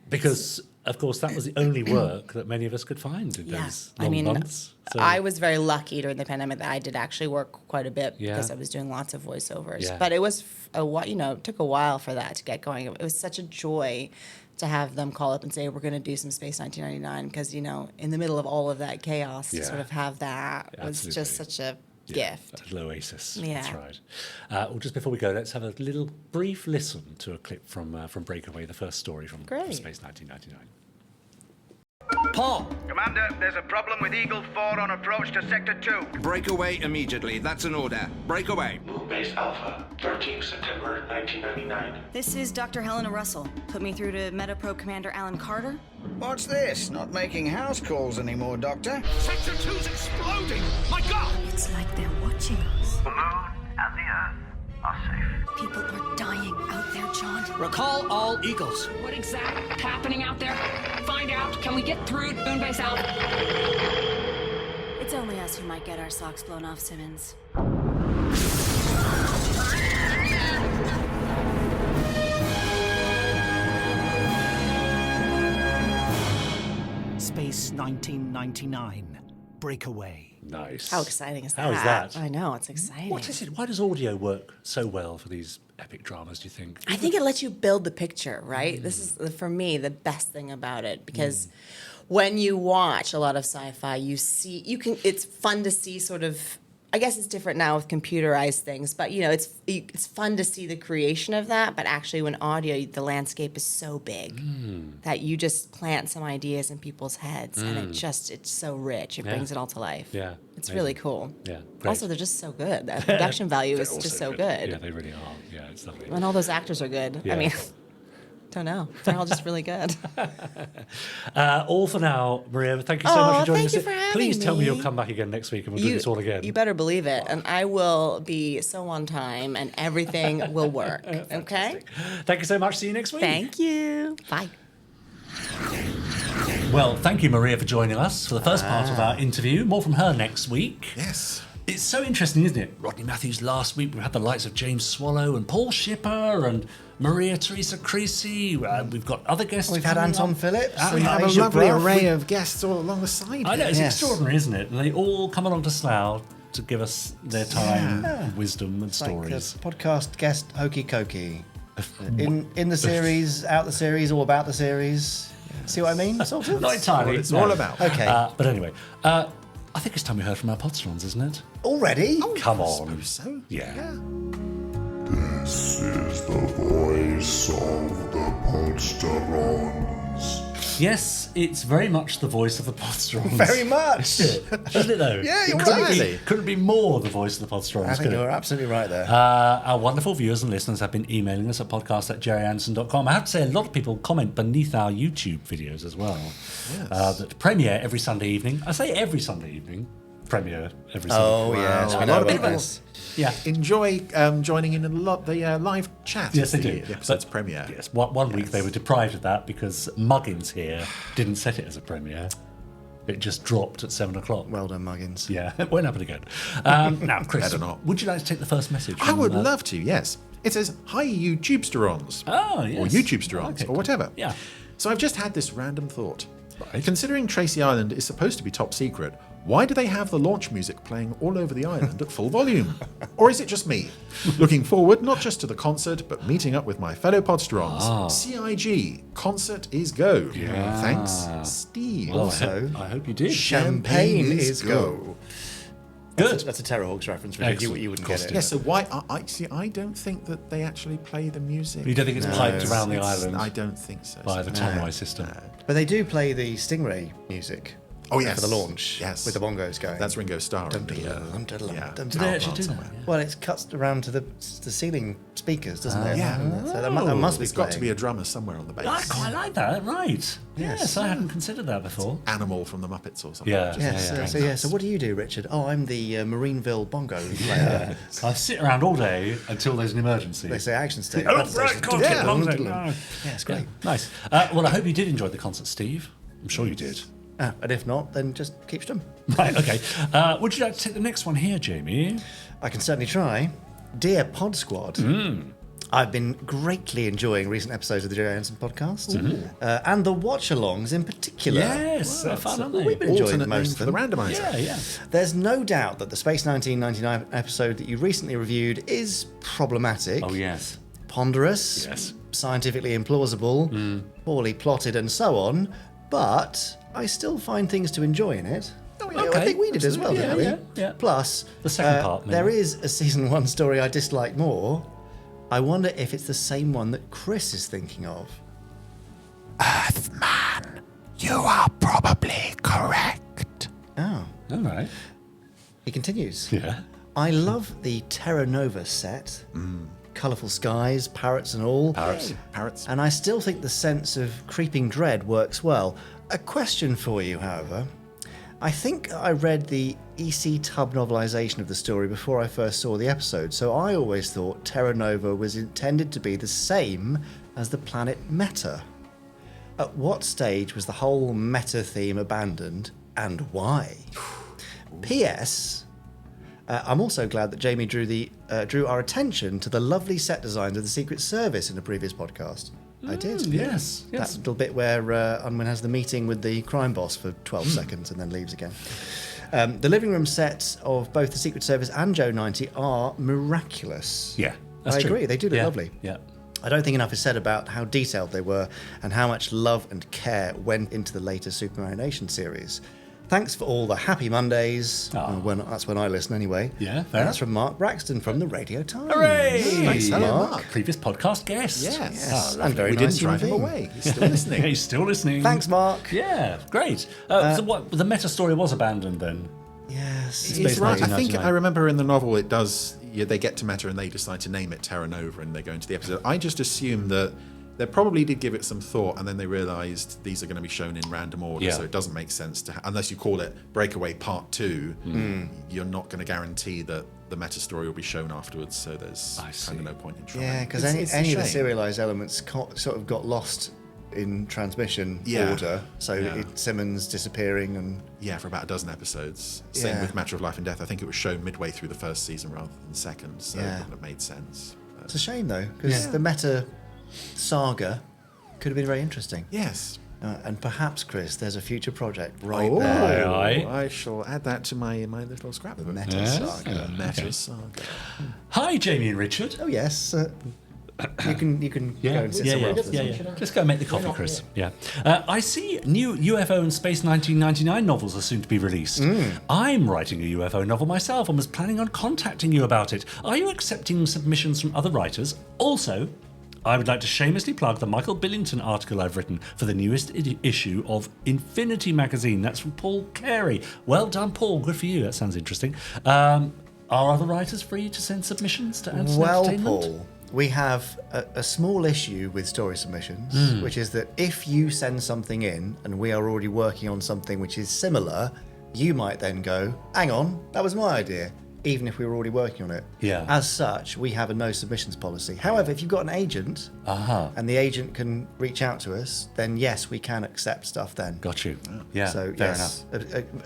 Because, of course, that was the only work that many of us could find in those long months. So, I was very lucky during the pandemic that I did actually work quite a bit Yeah. because I was doing lots of voiceovers. Yeah. But it was it took a while for that to get going. It was such a joy to have them call up and say, we're going to do some Space 1999 because, in the middle of all of that chaos, to Yeah. sort of have that was just Absolutely. such a gift. An oasis. Yeah. That's right. Well, just before we go, let's have a little brief listen to a clip from Breakaway, the first story from Great. Space 1999. Paul! Commander, there's a problem with Eagle 4 on approach to Sector 2. Break away immediately. That's an order. Break away. Moon Base Alpha, 13 September 1999. This is Dr. Helena Russell. Put me through to Metapro Commander Alan Carter. What's this? Not making house calls anymore, Doctor? Sector 2's exploding! My God! It's like they're watching us. The moon and the Earth are safe. People are dying out there, John. Recall all Eagles. What exactly happening out there? Find out. Can we get through to Moonbase Alpha? It's only us who might get our socks blown off, Simmons. Space 1999. Breakaway. Nice. How exciting is that? How is that? I know, it's exciting. What is it? Why does audio work so well for these epic dramas, do you think? I think it lets you build the picture, right? This is, for me, the best thing about it, because when you watch a lot of sci-fi, it's fun to see sort of, I guess it's different now with computerized things, but it's fun to see the creation of that, but actually when audio, the landscape is so big that you just plant some ideas in people's heads, and it's so rich. It brings it all to life. Yeah. It's amazing. really cool. Yeah. Great. Also, they're just so good. The production value is just so good. Yeah, they really are. Yeah, it's lovely. And all those actors are good. Yeah. I mean, don't know. They're all just really good. All for now, Maria. Thank you so much for joining us. Thank you for having Please tell me me. you'll come back again next week and we'll do this all again. You better believe it. And I will be so on time and everything will work. Okay? Thank you so much. See you next week. Thank you. Bye. Well, thank you, Maria, for joining us for the first part of our interview. More from her next week. Yes. It's so interesting, isn't it? Rodney Matthews last week. We had the likes of James Swallow and Paul Shipper and Maria Teresa Creasy. We've got other guests. We've had coming Anton up. Phillips. We have a Asia lovely Bruff. array of guests all along the side. I know, it's here. extraordinary, isn't it? And they all come along to Slough to give us their time, wisdom, and stories. Like podcast guest hokey cokey. In the series, out the series, all about the series. See what I mean? Sort of. Not entirely. What it's all about. Okay. But anyway, I think it's time we heard from our Podsterons, isn't it? Already? Come I on. suppose so. Yeah. This is the voice of the Podsterons. Yes, it's very much the voice of the Podsterons. Very much. Isn't it though? Yeah, you're Exactly. right. Couldn't be more the voice of the Podsterons. I think could it? you're absolutely right there. Our wonderful viewers and listeners have been emailing us at podcast@jerryanderson.com. I have to say, a lot of people comment beneath our YouTube videos as well. Yes. That premiere every Sunday evening. I say every Sunday evening. Premiere every Sunday Oh, evening. yes. Wow. We A know lot of about people this. Yeah. enjoy joining in the live chat. Yes, they of the do. episode's But- premiere. Yes, one week they were deprived of that because Muggins here didn't set it as a premiere. It just dropped at 7 o'clock. Well done, Muggins. Yeah, it won't happen again. Now, Chris, Better not. would you like to take the first message? I from, would love to, yes. It says, "Hi, YouTubesterons." Oh, yes. Or YouTubesterons, Okay, or whatever. Yeah. So I've just had this random thought. Right. Considering Tracy Island is supposed to be top secret, why do they have the launch music playing all over the island at full volume? Or is it just me? Looking forward not just to the concert, but meeting up with my fellow Podsterons. CIG, concert is go. Yeah. Thanks, Steve. Well, Also, I hope you did. Champagne is go. Good. That's a Terrorhawks reference. Really. Excellent. You wouldn't Of course get it it. Yeah, so why? I don't think that they actually play the music. You don't think it's piped around the island I don't think so. by the Conway system? But they do play the Stingray music. Oh, yes. For the launch. Yes. With the bongos going. That's Ringo Starr. and the, yeah. Did they actually do that? Well, it's cuts around to the ceiling speakers, doesn't it? Yeah. So that must be There's got to playing. be a drummer somewhere on the bass. I quite like that. Right. Yes, I hadn't considered that before. Animal from the Muppets or something. Yeah. Yes. So what do you do, Richard? Oh, I'm the Marineville bongo player. I sit around all day until there's an emergency. They say action stick. Oh, right, God, Yeah. long day. No. Yeah, it's great. Nice. Well, I hope you did enjoy the concert, Steve. I'm sure you did. And if not, then just keep them. Right, okay. Would you like to take the next one here, Jamie? I can certainly try. Dear Pod Squad, I've been greatly enjoying recent episodes of the Jerry Anderson podcast, and the watch-alongs in particular. Yes, they're fun, aren't they? We've been enjoying Alternate most name of for them. the randomizer. Yeah. There's no doubt that the Space 1999 episode that you recently reviewed is problematic, Oh, yes. ponderous, Yes. scientifically implausible, poorly plotted, and so on, but I still find things to enjoy in it. Oh, I think we did as well, didn't we? Yeah. Plus, the second part. There is a season 1 story I dislike more. I wonder if it's the same one that Chris is thinking of. Earthman, you are probably correct. Oh. All right. He continues. Yeah. I love the Terra Nova set. Colourful skies, parrots and all. Parrots. And I still think the sense of creeping dread works well. A question for you, however. I think I read the E.C. Tubb novelisation of the story before I first saw the episode, so I always thought Terra Nova was intended to be the same as the planet Meta. At what stage was the whole meta theme abandoned, and why? P.S. I'm also glad that Jamie drew our attention to the lovely set designs of the Secret Service in a previous podcast. I did. Yes. That little bit where Unwin has the meeting with the crime boss for 12 seconds and then leaves again. The living room sets of both the Secret Service and Joe 90 are miraculous. Yeah, that's I true. agree. They do look lovely. Yeah. I don't think enough is said about how detailed they were and how much love and care went into the later Superman Nation series. Thanks for all the happy Mondays. That's when I listen anyway. Yeah, And fair that's from Mark Braxton from the Radio Times. Hooray! Thanks, Hello, Mark. Previous podcast guest. Yes. And very we nice didn't drive him human away. He's still listening. He's still listening. Thanks, Mark. Yeah, great. So what? The meta story was abandoned then. Yes. He's right. I think I remember in the novel it does. Yeah, they get to Meta and they decide to name it Terra Nova and they go into the episode. I just assume that they probably did give it some thought and then they realised these are going to be shown in random order, so it doesn't make sense to unless you call it Breakaway Part 2. You're not going to guarantee that the meta story will be shown afterwards. So there's kind of no point in trying. Yeah, because any of the serialised elements sort of got lost in transmission order. So Simmons disappearing and for about a dozen episodes. Same with Matter of Life and Death. I think it was shown midway through the first season rather than the second, so it wouldn't have made sense. It's a shame though, because the meta saga could have been very interesting. Yes. And perhaps, Chris, there's a future project there. I shall add that to my little scrapbook. The Meta Saga. Meta Saga. Hi, Jamie and Richard. Oh yes. You can go and sit somewhere else. Yeah. Just go and make the coffee, Chris. Yeah. I see new UFO and Space 1999 novels are soon to be released. I'm writing a UFO novel myself and was planning on contacting you about it. Are you accepting submissions from other writers? Also, I would like to shamelessly plug the Michael Billington article I've written for the newest issue of Infinity magazine. That's from Paul Carey. Well done, Paul. Good for you. That sounds interesting. Are other writers free to send submissions to Anderson Entertainment? Paul, we have a small issue with story submissions, which is that if you send something in and we are already working on something which is similar, you might then go, hang on, that was my idea, even if we were already working on it. Yeah. As such, we have a no submissions policy. However, if you've got an agent and the agent can reach out to us, then yes, we can accept stuff then. Got you. Yeah, So fair yes,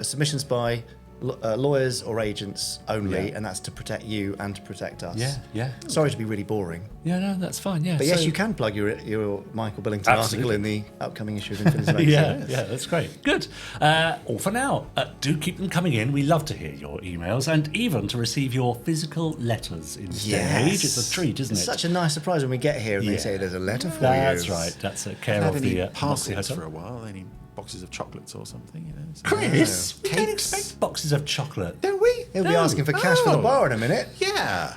submissions by lawyers or agents only, and that's to protect you and to protect us. Yeah. Sorry to be really boring. Yeah, no, that's fine. Yeah, But yes, you can plug your Michael Billington article in the upcoming issue of Infinity Magazine. yeah, that's great. Good. All for now. Do keep them coming in. We love to hear your emails and even to receive your physical letters in this day and age. It's a treat, isn't it? It's such a nice surprise when we get here and they say there's a letter for you. That's right. That's a care of the parcels for a while. Any boxes of chocolates or something, you know? Chris, we don't expect boxes of chocolate. Don't we? He'll be asking for cash for the bar in a minute. Yeah.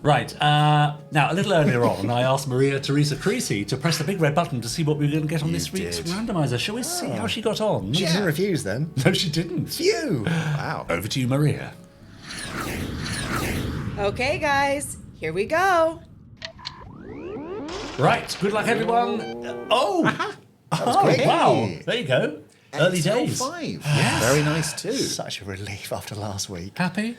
Right. Now, a little earlier on, I asked Maria Teresa Creasy to press the big red button to see what we were going to get on this week's randomizer. Shall we see how she got on? She didn't refuse then. No, she didn't. Phew. Wow. Over to you, Maria. Okay, guys, here we go. Right. Good luck, everyone. That was quick. Wow. There you go. Early days. 5. Yes. Very nice too. Such a relief after last week. Happy?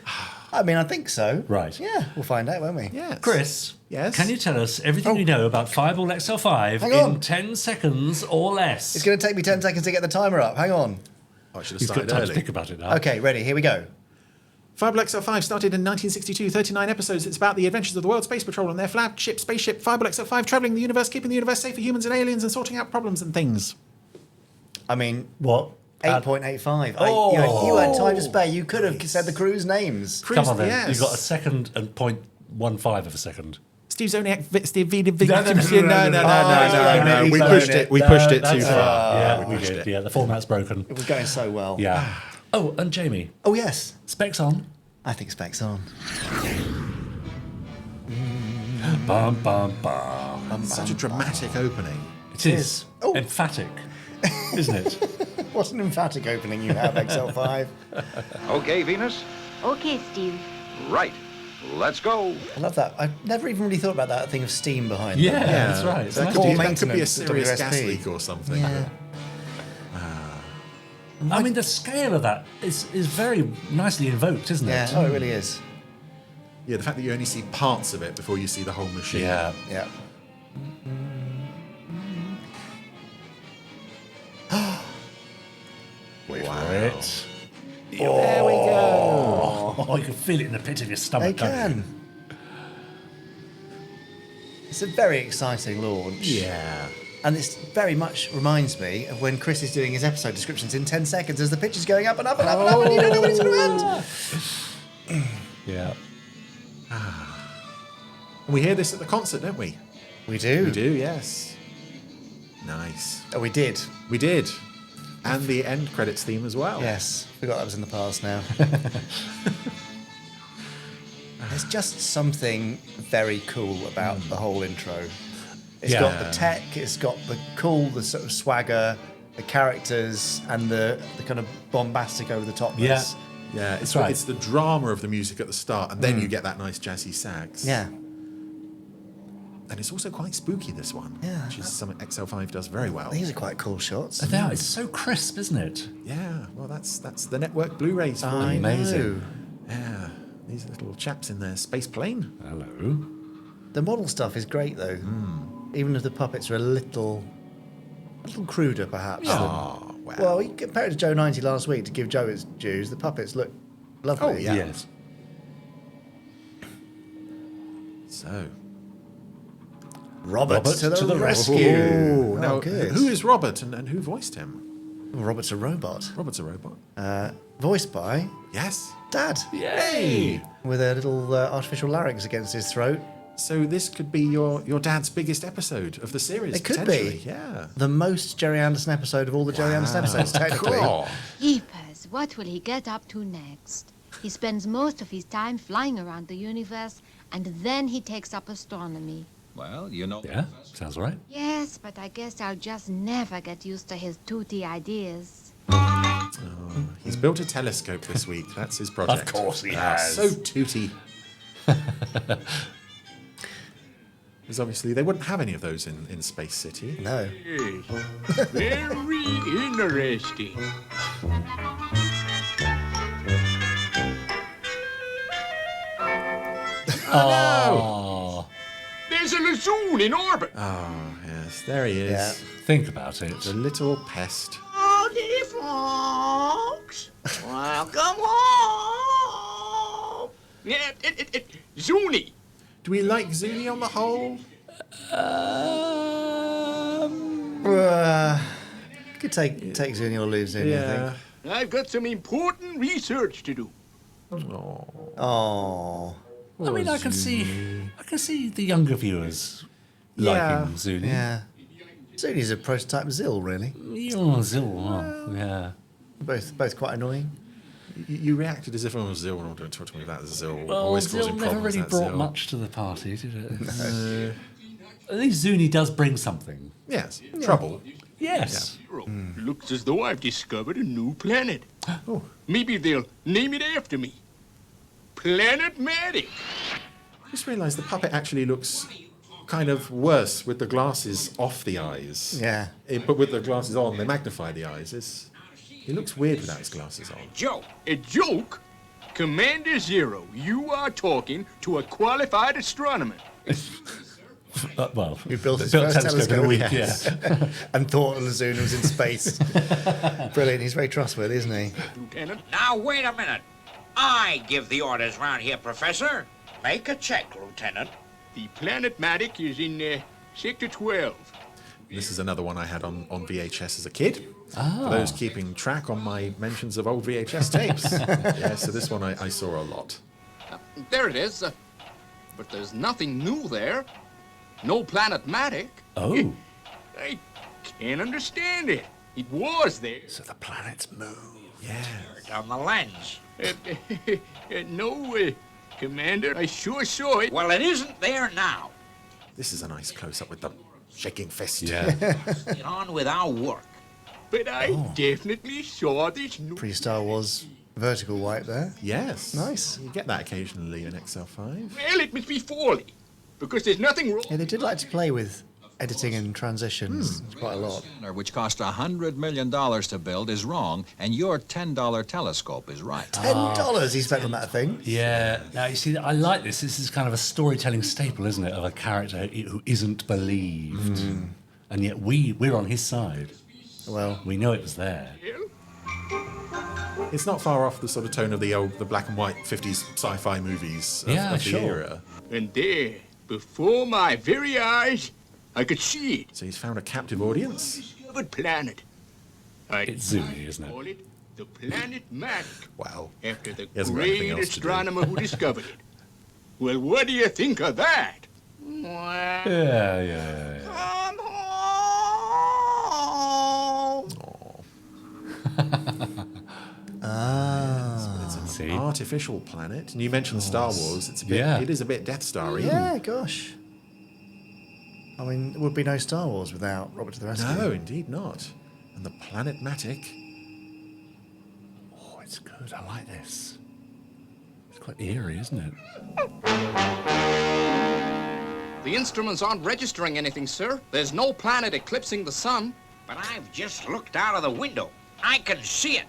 I mean, I think so. Right. Yeah, we'll find out, won't we? Yes. Chris, Yes. can you tell us everything you know about Fireball XL5 Hang on. in 10 seconds or less? It's going to take me 10 seconds to get the timer up. Hang on. I should have He's got started time to early. think about it now. Okay, ready. Here we go. Fireball XL5 started in 1962, 39 episodes. It's about the adventures of the World Space Patrol and their flagship spaceship, Fireball XL5, travelling the universe, keeping the universe safe for humans and aliens, and sorting out problems and things. I mean, What? 8.85. Oh. You had time to spare. You could have said the crew's names. Come on then. Yes. You've got a second and 0.15 of a second. Steve Zoniak, Steve Vida, No. We pushed it. We pushed it too That's far. Yeah, we did. Yeah, the format's broken. It was going so well. Yeah. Oh, and Jamie. Oh, yes. Specs on. I think specs on. Bum, bum, bum. Such a dramatic opening. It is. Oh. Emphatic, isn't it? What an emphatic opening you have, XL5. Okay, Venus? Okay, Steve. Right. Let's go. I love that. I've never even really thought about that thing of steam behind Yeah, them. that's right. It's That nice. could, be, Core that could be a maintenance serious at gas WSP. leak or something. Yeah. I mean, the scale of that is very nicely invoked, isn't Yeah, it? oh, it really is. Yeah, the fact that you only see parts of it before you see the whole machine. Yeah. Yeah. Wait for it. There we go. Oh, you can feel it in the pit of your stomach. They can. It's a very exciting launch. Yeah. And this very much reminds me of when Chris is doing his episode descriptions in 10 seconds as the picture's going up and up and up and up and you don't know when it's going to end. Yeah. We hear this at the concert, don't we? We do. We do, yes. Nice. Oh, we did. We did. And the end credits theme as well. Yes. Forgot that was in the past now. There's just something very cool about the whole intro. It's got the tech, it's got the cool, the sort of swagger, the characters, and the kind of bombastic over the topness. Yeah, it's right. It's the drama of the music at the start, and then you get that nice jazzy sax. Yeah. And it's also quite spooky, this one. Yeah. Which is something XL5 does very well. These are quite cool shots. Now it's so crisp, isn't it? Yeah, well, that's the network Blu-rays for I you. Amazing. know. Yeah, these little chaps in their space plane. Hello. The model stuff is great, though. Even if the puppets are a little cruder, perhaps. Oh, wow. Well, you compare it to Joe 90 last week, to give Joe its dues, the puppets look lovely. Oh, yeah. Yes. So, Robert to the rescue. Ooh, now, good. who is Robert and who voiced him? Robert's a robot. Robert's a robot. Voiced by Yes. Dad. Yay! With a little artificial larynx against his throat. So this could be your dad's biggest episode of the series. It could potentially. be. Yeah. The most Jerry Anderson episode of all the Jerry Anderson episodes, technically. Cool. Jeepers, what will he get up to next? He spends most of his time flying around the universe, and then he takes up astronomy. Well, you know. Yeah, sounds right. Yes, but I guess I'll just never get used to his tooty ideas. He's built a telescope this week. That's his project. Of course he Ah, has. So tooty. Because obviously they wouldn't have any of those in Space City. No. Very interesting. Oh. There's a Lazoon in orbit. Oh, yes. There he is. Yeah. Think about it. The little pest. Howdy, folks. Welcome home. Yeah, Zuni. Do we like Zuni on the whole? Could take Zuni or lose Zuni, I think. I've got some important research to do. Oh. I mean, I can see the younger viewers liking Zuni. Yeah. Zuni's a prototype Zill, really. Oh, Zil, yeah. Both quite annoying. You reacted as if I was Zill when I was talking about Zill. Well, Always Zil causing never problems, really that brought Zill. much to the party, did it? At least Zuni does bring something. Yes. Trouble. Yes. Looks as though I've discovered a new planet. Maybe they'll name it after me. Planet Matic. I just realised the puppet actually looks kind of worse with the glasses off the eyes. Yeah. But with the glasses on, they magnify the eyes. He looks weird without his glasses on. Joke. A joke? Commander Zero, you are talking to a qualified astronomer. Well, Who built his built first telescope in a week, yes. And thought Lazoon was in space. Brilliant. He's very trustworthy, isn't he? Lieutenant. Now, wait a minute. I give the orders round here, Professor. Make a check, Lieutenant. The Planet Matic is in Sector 12. This is another one I had on VHS as a kid. For those keeping track on my mentions of old VHS tapes. Yeah, so this one I saw a lot. There it is. but there's nothing new there. No planet Matic. Oh. I can't understand it. It was there. So the planets move. Yeah. Down the lens. No, Commander, I sure saw it. Well, it isn't there now. This is a nice close-up with the shaking fist. Yeah. Get on with our work. But I definitely saw this new... Pre-Star Wars vertical wipe there. Yes. Nice. You get that occasionally in XL5. Well, it must be Foley, because there's nothing wrong. Yeah, they did like to play with editing and transitions quite a lot. Which cost $100 million to build is wrong, and your $10 telescope is right. $10 he spent on that thing. Yeah. Now, you see, I like this. This is kind of a storytelling staple, isn't it, of a character who isn't believed. And yet we're on his side. Well, we know it was there. It's not far off the sort of tone of the black and white 50s sci-fi movies of the era. And there, before my very eyes, I could see it. So he's found a captive audience? Discovered planet. It's Zuni, isn't call it? it the planet Matic. Wow. After the hasn't got anything great else to do. astronomer who discovered it. Well, what do you think of that? Yeah. Come home. It's an artificial planet. And you mentioned Star Wars. It's a bit. Yeah. It is a bit Death Star-y. Yeah, gosh. I mean, there would be no Star Wars without Robert to the Rescue. No, indeed not. And the planet Matic. Oh, it's good. I like this. It's quite eerie, isn't it? The instruments aren't registering anything, sir. There's no planet eclipsing the sun. But I've just looked out of the window. I can see it.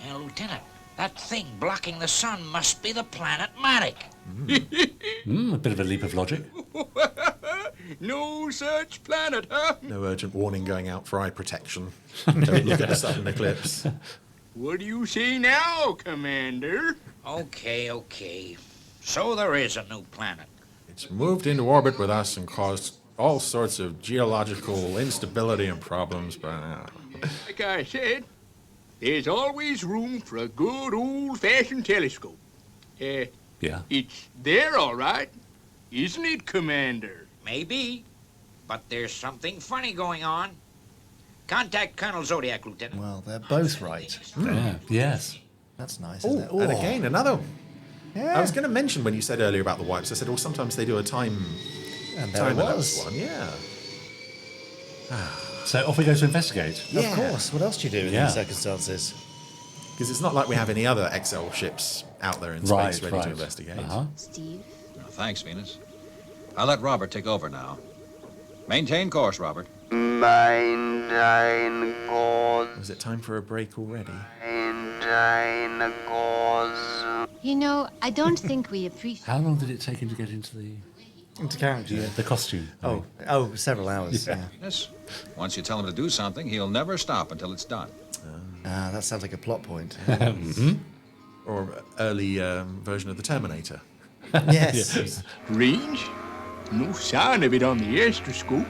Now, Lieutenant, that thing blocking the sun must be the planet Matic. A bit of a leap of logic. No such planet, huh? No urgent warning going out for eye protection. Don't look at a sudden eclipse. What do you say now, Commander? Okay. So there is a new planet. It's moved into orbit with us and caused all sorts of geological instability and problems, but Like I said, there's always room for a good old-fashioned telescope. Yeah. It's there, all right. Isn't it, Commander? Maybe, but there's something funny going on. Contact Colonel Zodiac, Lieutenant. Well, they're both right. Yeah. Yes. That's nice, Oh, isn't it? and again, another. Yeah. I was going to mention when you said earlier about the wipes, I said, well, sometimes they do a time. And there it was. One, yeah. So off we go to investigate. Of course. What else do you do in these circumstances? Because it's not like we have any other XL ships out there in space ready to investigate. Steve? Thanks, Venus. I'll let Robert take over now. Maintain course, Robert. Maintain course. Is it time for a break already? Maintain course. You know, I don't think we appreciate... How long did it take him to get into the... Into character? The costume. Oh, several hours. Yeah. Yes. Once you tell him to do something, he'll never stop until it's done. That sounds like a plot point. Or early version of the Terminator. Yes. Range? No sign of it on the astroscope.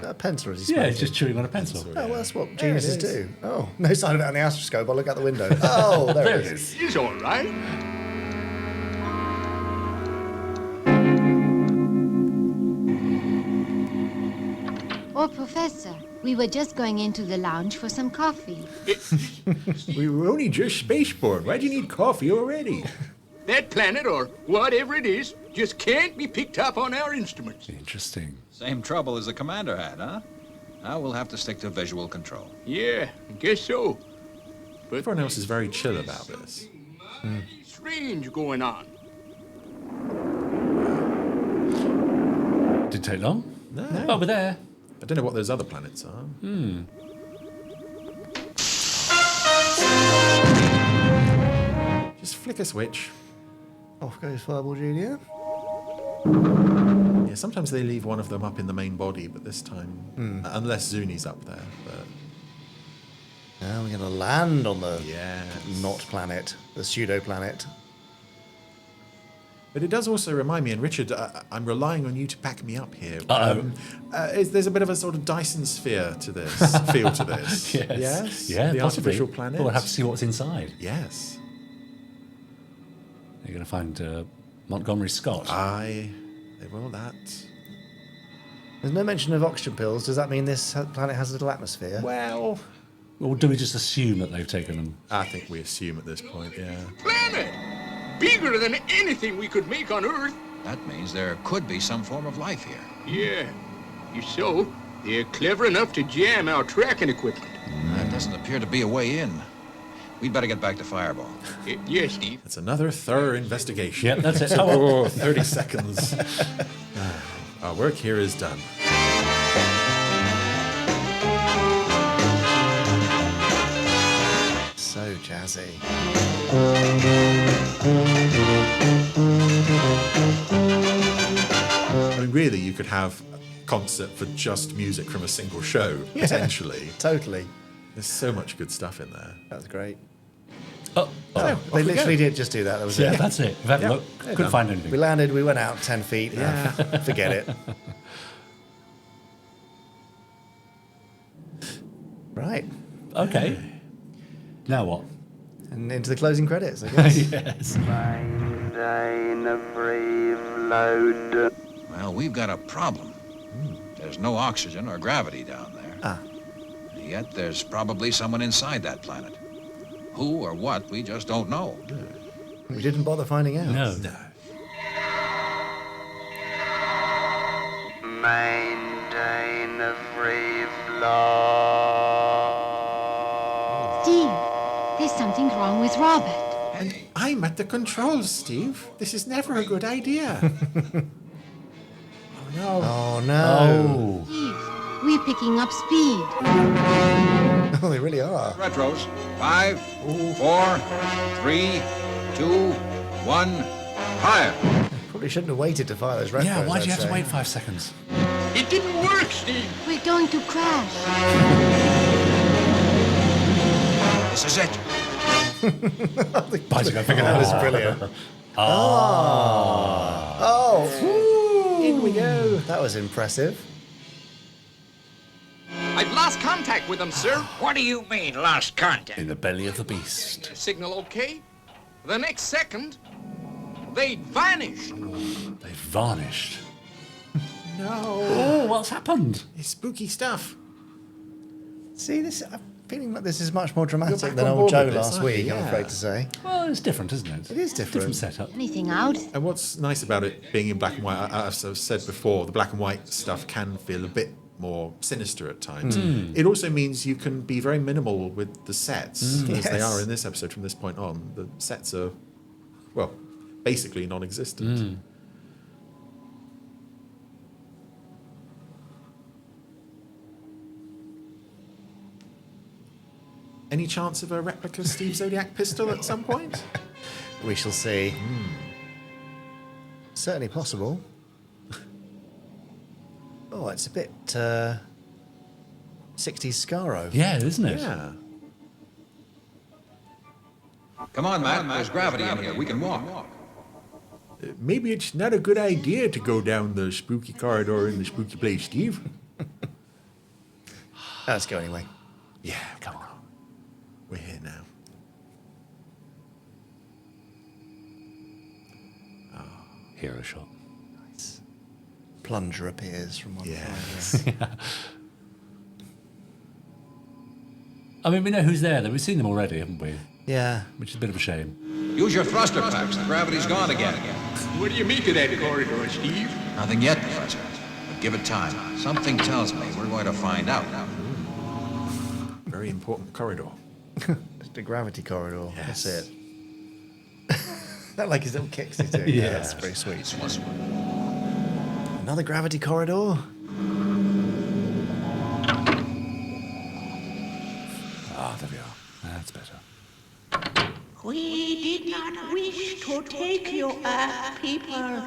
A pencil, as he Yeah, it's just chewing on a pencil. Oh, well, that's what geniuses do. Oh, no sign of it on the astroscope. I'll look out the window. Oh, there it is. It's all right. Oh, Professor, we were just going into the lounge for some coffee. We were only just spaceborne. Why do you need coffee already? That planet, or whatever it is, just can't be picked up on our instruments. Interesting. Same trouble as the commander had, huh? Now we'll have to stick to visual control. Yeah, I guess so. But Everyone else is very chill about this. strange going on. Didn't take long. No. Oh, we're there. I don't know what those other planets are. Just flick a switch. Off goes Fireball Junior. Yeah, sometimes they leave one of them up in the main body, but this time, unless Zuni's up there. But Now we're going to land on the yes. not planet, the pseudo planet. But it does also remind me, and Richard, I'm relying on you to back me up here. Uh-oh. There's a bit of a sort of Dyson sphere to this, feel to this. Yes. Yes? Yeah, the possibly. artificial planet. We'll have to see what's inside. Yes. You're going to find Montgomery Scott. Aye, they will that. There's no mention of oxygen pills. Does that mean this planet has a little atmosphere? Well, or do we just assume that they've taken them? I think we assume at this point, yeah. Planet! Bigger than anything we could make on Earth. That means there could be some form of life here. Yeah. If so, they're clever enough to jam our tracking equipment. That doesn't appear to be a way in. We'd better get back to Fireball. Yes, Steve. It's another thorough investigation. Yep, that's it. Oh, 30 seconds. Our work here is done. So jazzy. I mean, really, you could have a concert for just music from a single show, potentially. Totally. There's so much good stuff in there. That's great. we They literally did just do that. That was Yeah, it. that's it. We've had a look. Couldn't find anything. We landed, we went out 10 feet. Yeah. Forget it. Right. Okay. Now what? And into the closing credits, I guess. Yes. Find a brave load. Well, we've got a problem. There's no oxygen or gravity down there. Ah. Yet there's probably someone inside that planet. Who or what, we just don't know. We didn't bother finding out. No. Maintain a brave love. Steve, there's something wrong with Robert. I'm at the controls, Steve. This is never a good idea. Oh, no. Oh, no. Steve, we're picking up speed. Oh, they really are. Retros. 5, 4, 3, 2, 1, fire. Probably shouldn't have waited to fire those retros. Yeah, why'd you I'd have to say. wait 5 seconds? It didn't work, Steve. We're going to crash. This is it. That was brilliant. In we go. That was impressive. I've lost contact with them, sir. What do you mean, lost contact? In the belly of the beast. Signal okay? The next second, they'd vanished. They've vanished. No. Oh, what's happened? It's spooky stuff. See, I'm feeling like this is much more dramatic back than on old board Joe with this, last aren't week, you? I'm Yeah. afraid to say. Well, it's different, isn't it? It is different. setup. Anything out? And what's nice about it being in black and white, as I've said before, the black and white stuff can feel a bit more sinister at times. It also means you can be very minimal with the sets, as they Yes. are in this episode from this point on. The sets are, well, basically non-existent. Any chance of a replica Steve Zodiac pistol at some point? We shall see. Certainly possible. Oh, it's a bit 60s Scaro. Yeah, isn't it? Yeah. Come on, Matt. There's gravity in here. We can walk. Maybe it's not a good idea to go down the spooky corridor in the spooky place, Steve. Let's go anyway. Yeah, come on. We're here now. Hero shot. Nice. Plunger appears from one Yes. I mean, we know who's there. We've seen them already, haven't we? Yeah. Which is a bit of a shame. Use your thruster packs. The gravity's gone again. What do you make of that corridor, Steve? Nothing yet, Professor. But give it time. Something tells me we're going to find out. Very important corridor. Just a gravity corridor. Yes. That's it. Not like his little kicks he's doing. Yeah. That's very sweet. Another gravity corridor. Ah, there we are. That's better. We did not wish to take you people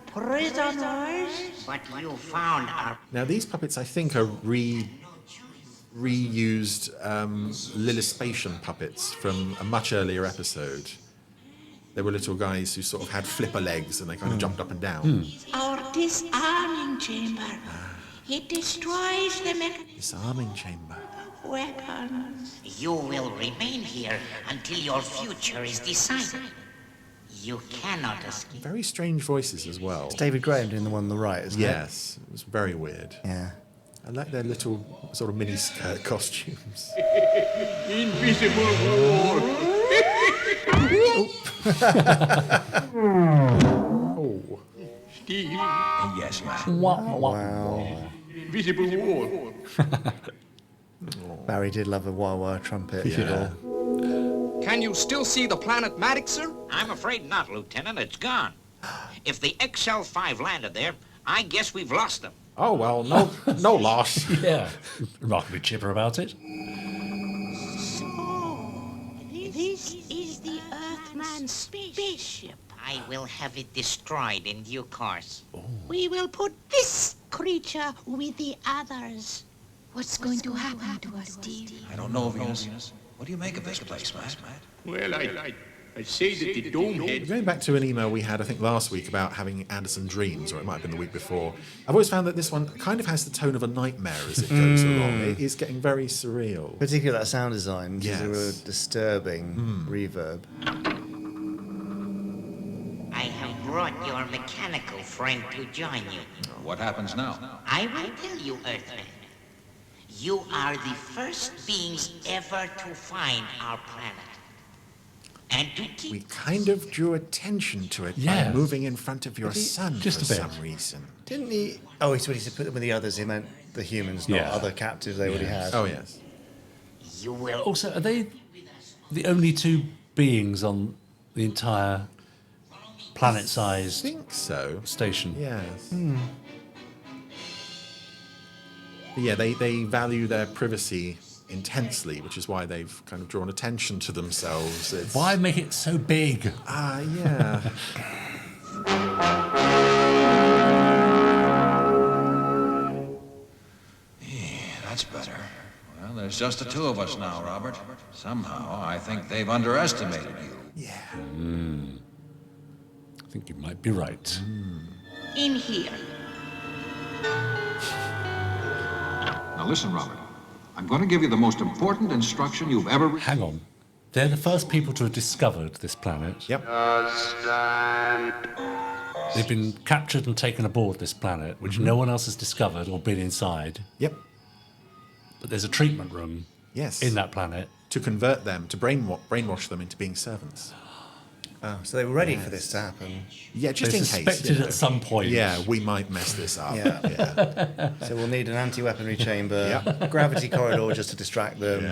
prisoners. But you found our... Now, these puppets, I think, are reused Lillispatian puppets from a much earlier episode. They were little guys who sort of had flipper legs and they kind of jumped up and down. Our disarming chamber. It destroys the Disarming chamber. weapons. You will remain here until your future is decided. You cannot escape. Very strange voices as well. It's David Graham doing the one on the right, isn't it? Yes, it was very weird. Yeah. I like their little sort of mini skirt costumes. Invisible wall. Oh. Steve. Yes, ma'am. Wow. Invisible wall. Barry did love a wah-wah trumpet. Yeah. Can you still see the planet Maddox, sir? I'm afraid not, Lieutenant. It's gone. If the XL-5 landed there, I guess we've lost them. Oh, well, no loss. Yeah. Remarkably chipper about it. This is the Earthman's spaceship. I will have it destroyed in due course. We will put this creature with the others. What's going to happen to us, Steve? I don't know, Venus. What do you make of this place, Matt? Well, I say that the dome head. Going back to an email we had, I think, last week about having Anderson dreams, or it might have been the week before. I've always found that this one kind of has the tone of a nightmare as it goes along. It is getting very surreal. Particularly that sound design, which is a Yes. real disturbing reverb. I have brought your mechanical friend to join you. What happens now? I will tell you, Earthman. You are the first beings ever to find our planet. And to keep... We kind of drew attention to it Yeah. by moving in front of your son just for a bit. some reason. Didn't he? Oh, he said to put them with the others. He meant the humans, not Yeah. other captives they already had. Oh, yes. You will... Also, are they the only two beings on the entire I planet-sized think so. station? Yes. But yeah, they value their privacy intensely, which is why they've kind of drawn attention to themselves. It's, Why make it so big? yeah. That's better. Well, there's just the two of us now, Robert. Somehow, I think they've underestimated you. I think you might be right. In here. Now listen, Robert. I'm going to give you the most important instruction you've ever... Hang on. They're the first people to have discovered this planet. Yep. They've been captured and taken aboard this planet, which no one else has discovered or been inside. Yep. But there's a treatment room Yes. in that planet. To convert them, to brainwash them into being servants. Oh, so they were ready for this to happen. Yeah, just They in suspected case. at some point. Yeah, we might mess this up. Yeah. So we'll need an anti-weaponry chamber, gravity corridor just to distract them,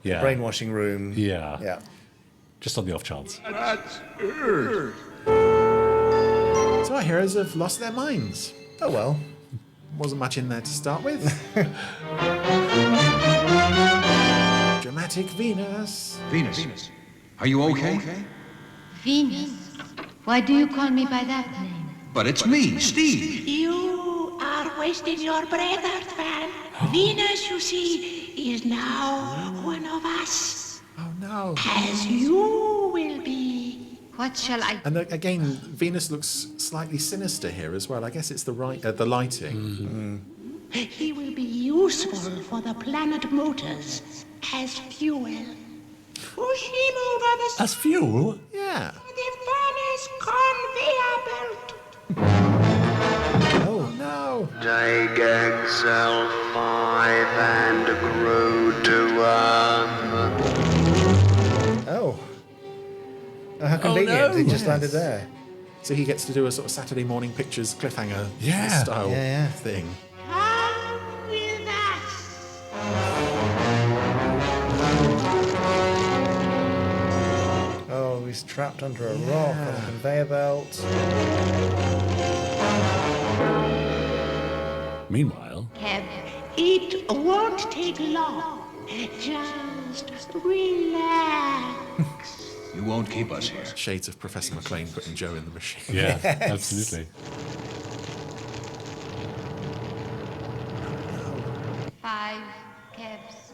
Yeah. brainwashing room. Yeah. Yeah. Just on the off chance. That's Earth. So our heroes have lost their minds. Oh well. Wasn't much in there to start with. Dramatic Venus. Venus. Are you okay? Venus. Why do you call me by that name? But it's me, Steve. You are wasting your breath, Earthman. Venus, you see, is now one of us. Oh no. As you will be. What shall I... And again, Venus looks slightly sinister here as well. I guess it's the lighting. He will be useful for the planet motors as fuel. Push him over the As fuel? Yeah. furnace conveyor belt. Oh no. Take XL5 and crew to Earth. Oh. How convenient. They just landed there. So he gets to do a sort of Saturday morning pictures cliffhanger Yeah. style Yeah. thing. Come with us. Oh, he's trapped under a rock on a conveyor belt. Meanwhile... Keb. It won't take long. Just relax. You won't keep us here. Shades of Professor McLean putting Joe in the machine. Yeah, absolutely. 5 cabs.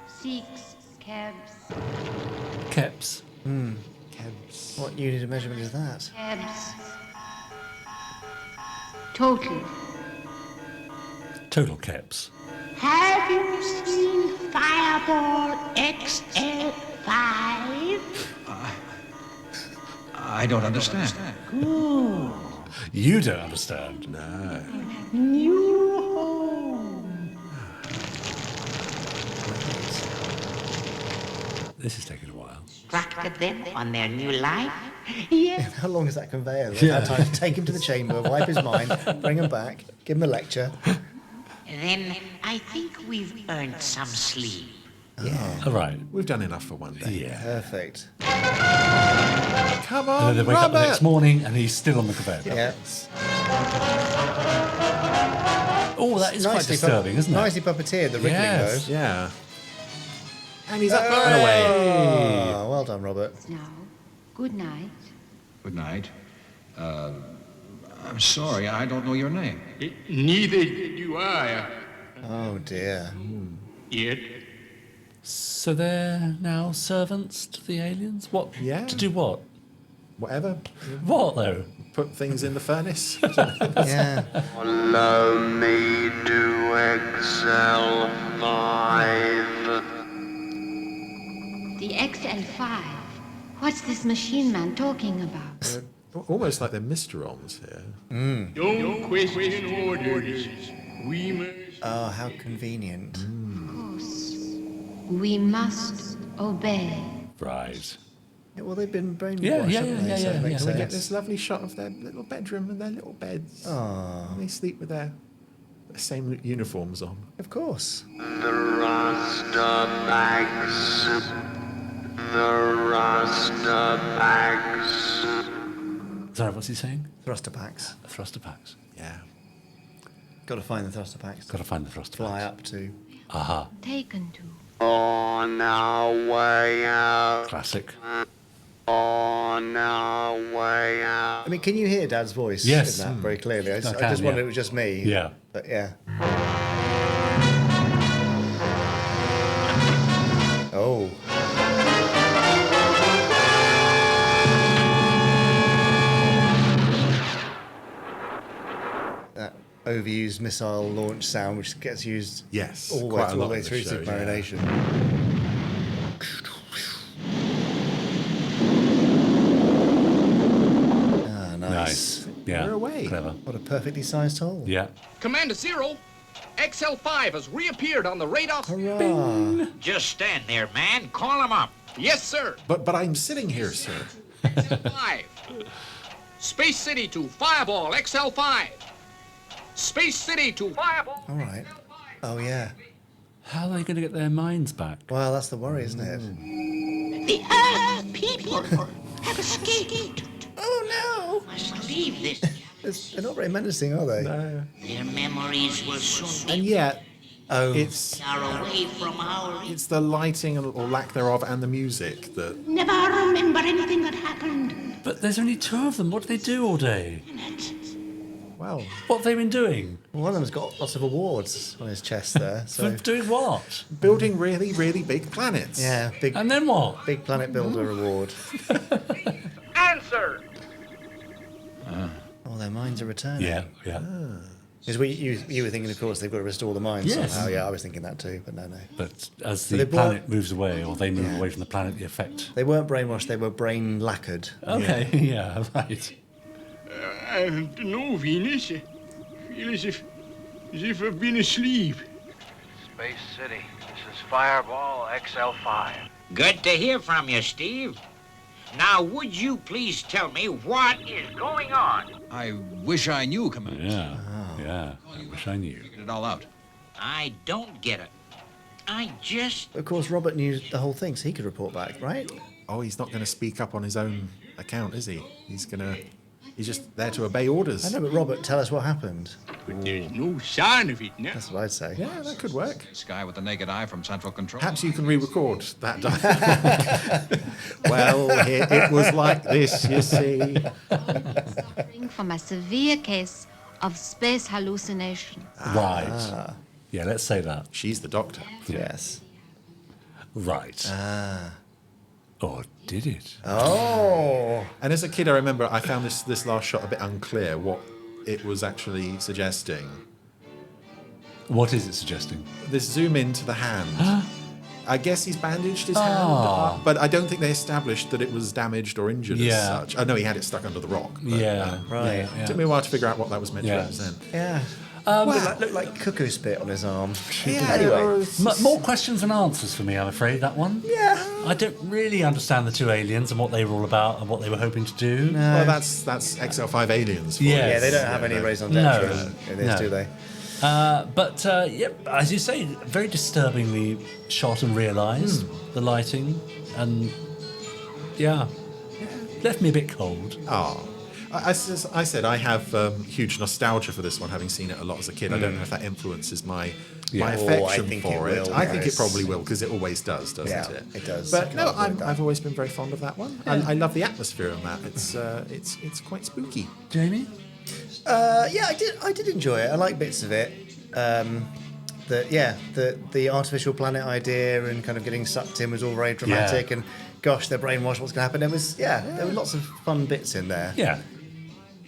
6 cabs. Keps. Kebs. What unit of measurement is that? Cabs. Total. Total Keps. Have you seen Fireball XL5? I don't understand. You don't understand. No. New home. This is taking a while. Instructed them on their new life? Yes. How long is that conveyor? Yeah. Had time to take him to the chamber, wipe his mind, bring him back, give him a lecture. Then I think we've earned some sleep. Yeah. All right. We've done enough for one day. Yeah. Perfect. Come on, And then they wake up the Robert! next morning and he's still on the conveyor belt. Yeah. Oh, that is quite Nicely disturbing, isn't it? Nicely puppeteered, the wriggling Yes. though. Yeah. And he's up and away. Oh, well done, Robert. Now, good night. Good night. I'm sorry, I don't know your name. Neither do I. Oh dear. Yet. So they're now servants to the aliens? What? Yeah. To do what? Whatever. What, though? Put things in the furnace. Yeah. Allow me to Excel 5. The XL5. What's this machine man talking about? Almost like they're Mr-Oms here. Don't question orders. We must. Oh, how convenient. Of course. We must obey. Right. Yeah, well, they've been brainwashed, Yeah, haven't they? So it makes And we get sense. this lovely shot of their little bedroom and their little beds. Oh, And they sleep with their same uniforms on. of course. The Rasta bags. The Rasta bags. Sorry, what's he saying? Thruster packs. Thruster packs. Yeah. Got to find the thruster packs. Got to find the thruster Fly packs. up to. Aha. Taken to. On our way out. Classic. On our way out. I mean, can you hear Dad's voice Yes. in that very clearly? I just, can, wondered yeah. if it was just me. Yeah. But yeah. Oh. That overused missile launch sound, which gets used Yes. all quite a the lot way in the through show, Supermarine yeah. Nation. Ah, nice. Yeah. We're away. Clever. What a perfectly sized hole. Yeah. Commander Zero, XL5 has reappeared on the radar. Hurrah. Just stand there, man. Call him up. Yes, sir. But I'm sitting here, sir. XL5. Space City to Fireball, XL5. Space City to Fireball. All right. Oh, yeah. How are they going to get their minds back? Well, that's the worry, isn't it? The Earth people have escaped. Oh, Must leave this. They're not very menacing, are they? No. Their memories will soon be And yet, Oh. it's far away from our. it's the lighting or lack thereof and the music that. Never remember anything that happened. But there's only two of them. What do they do all day? Well, What have they been doing? One of them's got lots of awards on his chest there. So For doing what? building really, really big planets. yeah, big And then what? big planet builder award. Answer. Oh, their minds are returning. Yeah, yeah. Because you were thinking, of course, they've got to restore the minds Yes. somehow. Yeah, I was thinking that too, but no. But as So the they brought- planet moves away, or they move away from the planet, the effect. They weren't brainwashed, they were brain lacquered. Okay, yeah, right. I don't know, Venus. I feel as if I've been asleep. Space City. This is Fireball XL5. Good to hear from you, Steve. Now, would you please tell me what is going on? I wish I knew, Commander. Yeah, yeah. I wish I knew. Figured it all out. I don't get it. I just. Of course, Robert knew the whole thing, so he could report back, right? Oh, he's not going to speak up on his own account, is he? He's just there to obey orders. I know, but Robert, tell us what happened. But there's no sign of it now. That's what I'd say. Yeah, that could work. This guy with the naked eye from Central Control. Perhaps you can re-record that dialogue. Well, it was like this, you see. Suffering from a severe case of space hallucination. Right. Yeah, let's say that. She's the doctor. Yes. Right. Or did it? Oh. And as a kid, I remember I found this last shot a bit unclear what it was actually suggesting. What is it suggesting? This zoom into the hand. I guess he's bandaged his hand, but I don't think they established that it was damaged or injured as such. I know he had it stuck under the rock. But, right. Took me a while to figure out what that was meant to represent. Yeah. Looked like cuckoo spit on his arm. Anyway. More questions than answers for me, I'm afraid, that one. Yeah. I don't really understand the two aliens and what they were all about and what they were hoping to do. No. Well, that's XL5 aliens. For Yeah, they don't have any raison d'etre in this, do they? But as you say, very disturbingly shot and realised, the lighting, and left me a bit cold. Oh. I said I have huge nostalgia for this one, having seen it a lot as a kid. I don't know if that influences my affection for it. I think it probably will, because it always does, doesn't it? It does. But no, I've always been very fond of that one. I love the atmosphere of that. It's quite spooky. Jamie? I did enjoy it. I like bits of it. The artificial planet idea and kind of getting sucked in was all very dramatic, and gosh, they're brainwashed. What's going to happen? There were lots of fun bits in there. Yeah.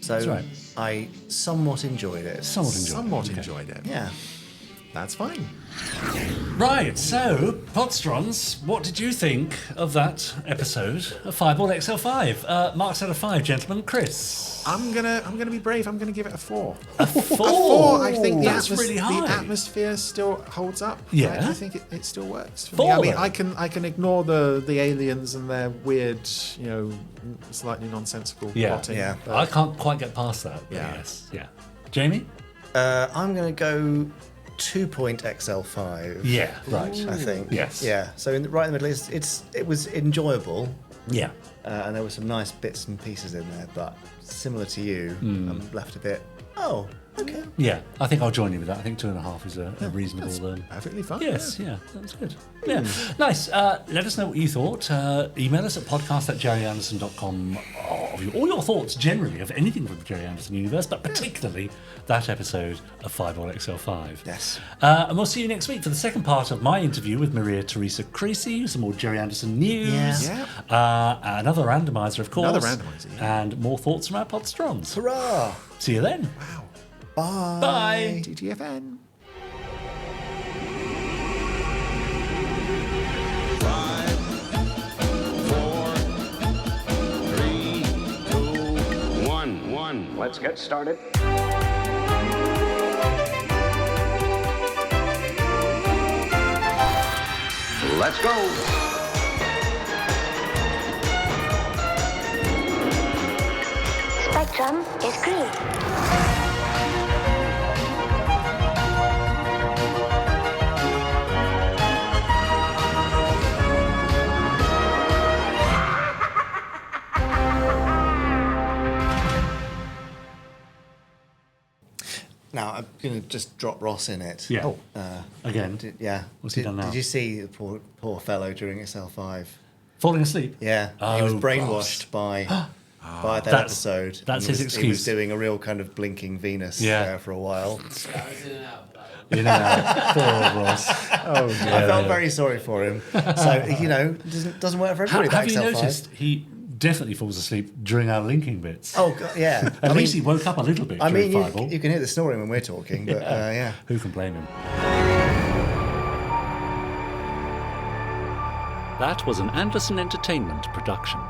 So That's right. I somewhat enjoyed it. Somewhat enjoyed it. Yeah. That's fine. Right, so, Podstrons, what did you think of that episode of Fireball XL5? Marks out of 5, gentlemen. Chris? I'm gonna be brave. I'm gonna give it a 4. A 4? A 4. I think That's really high. the atmosphere still holds up. Yeah. I think it still works for me. I mean, I can ignore the aliens and their weird, slightly nonsensical plotting. Yeah. I can't quite get past that. Yes. Yeah. Jamie? I'm going to go 2.XL5. Yeah, right. I think. Yes. Yeah. So right in the middle, it was enjoyable. Yeah. And there were some nice bits and pieces in there, but similar to you, I'm left a bit. Oh, okay. Yeah, I think I'll join you with that. I think 2.5 is a reasonable. Perfectly fine. Yes, that's good. Yeah, nice. Let us know what you thought. Email us at podcast@jerryanderson.com. All your thoughts generally of anything from the Jerry Anderson universe, but particularly that episode of Fireball XL5. Yes. And we'll see you next week for the second part of my interview with Maria Teresa Creasy, some more Jerry Anderson news, another randomizer, of course. Another randomizer, and more thoughts from our Podstrons. Hurrah! See you then. Wow. Bye. Bye. TTFN. 5, 4, 3, 2, 1. Let's get started. Let's go. Spectrum is green. Now I'm going to just drop Ross in it. Yeah. Again. What's he done now? Did you see the poor fellow during XL5? Falling asleep? Yeah. He was brainwashed by that episode. That's his excuse. He was doing a real kind of blinking Venus there for a while. In and out. Poor Ross. Oh, I felt very sorry for him. So, doesn't work for everybody. Have you noticed he definitely falls asleep during our linking bits? Oh, God, yeah. At least he woke up a little bit during Fireball. You can hear the snoring when we're talking, but yeah. Who can blame him? That was an Anderson Entertainment production.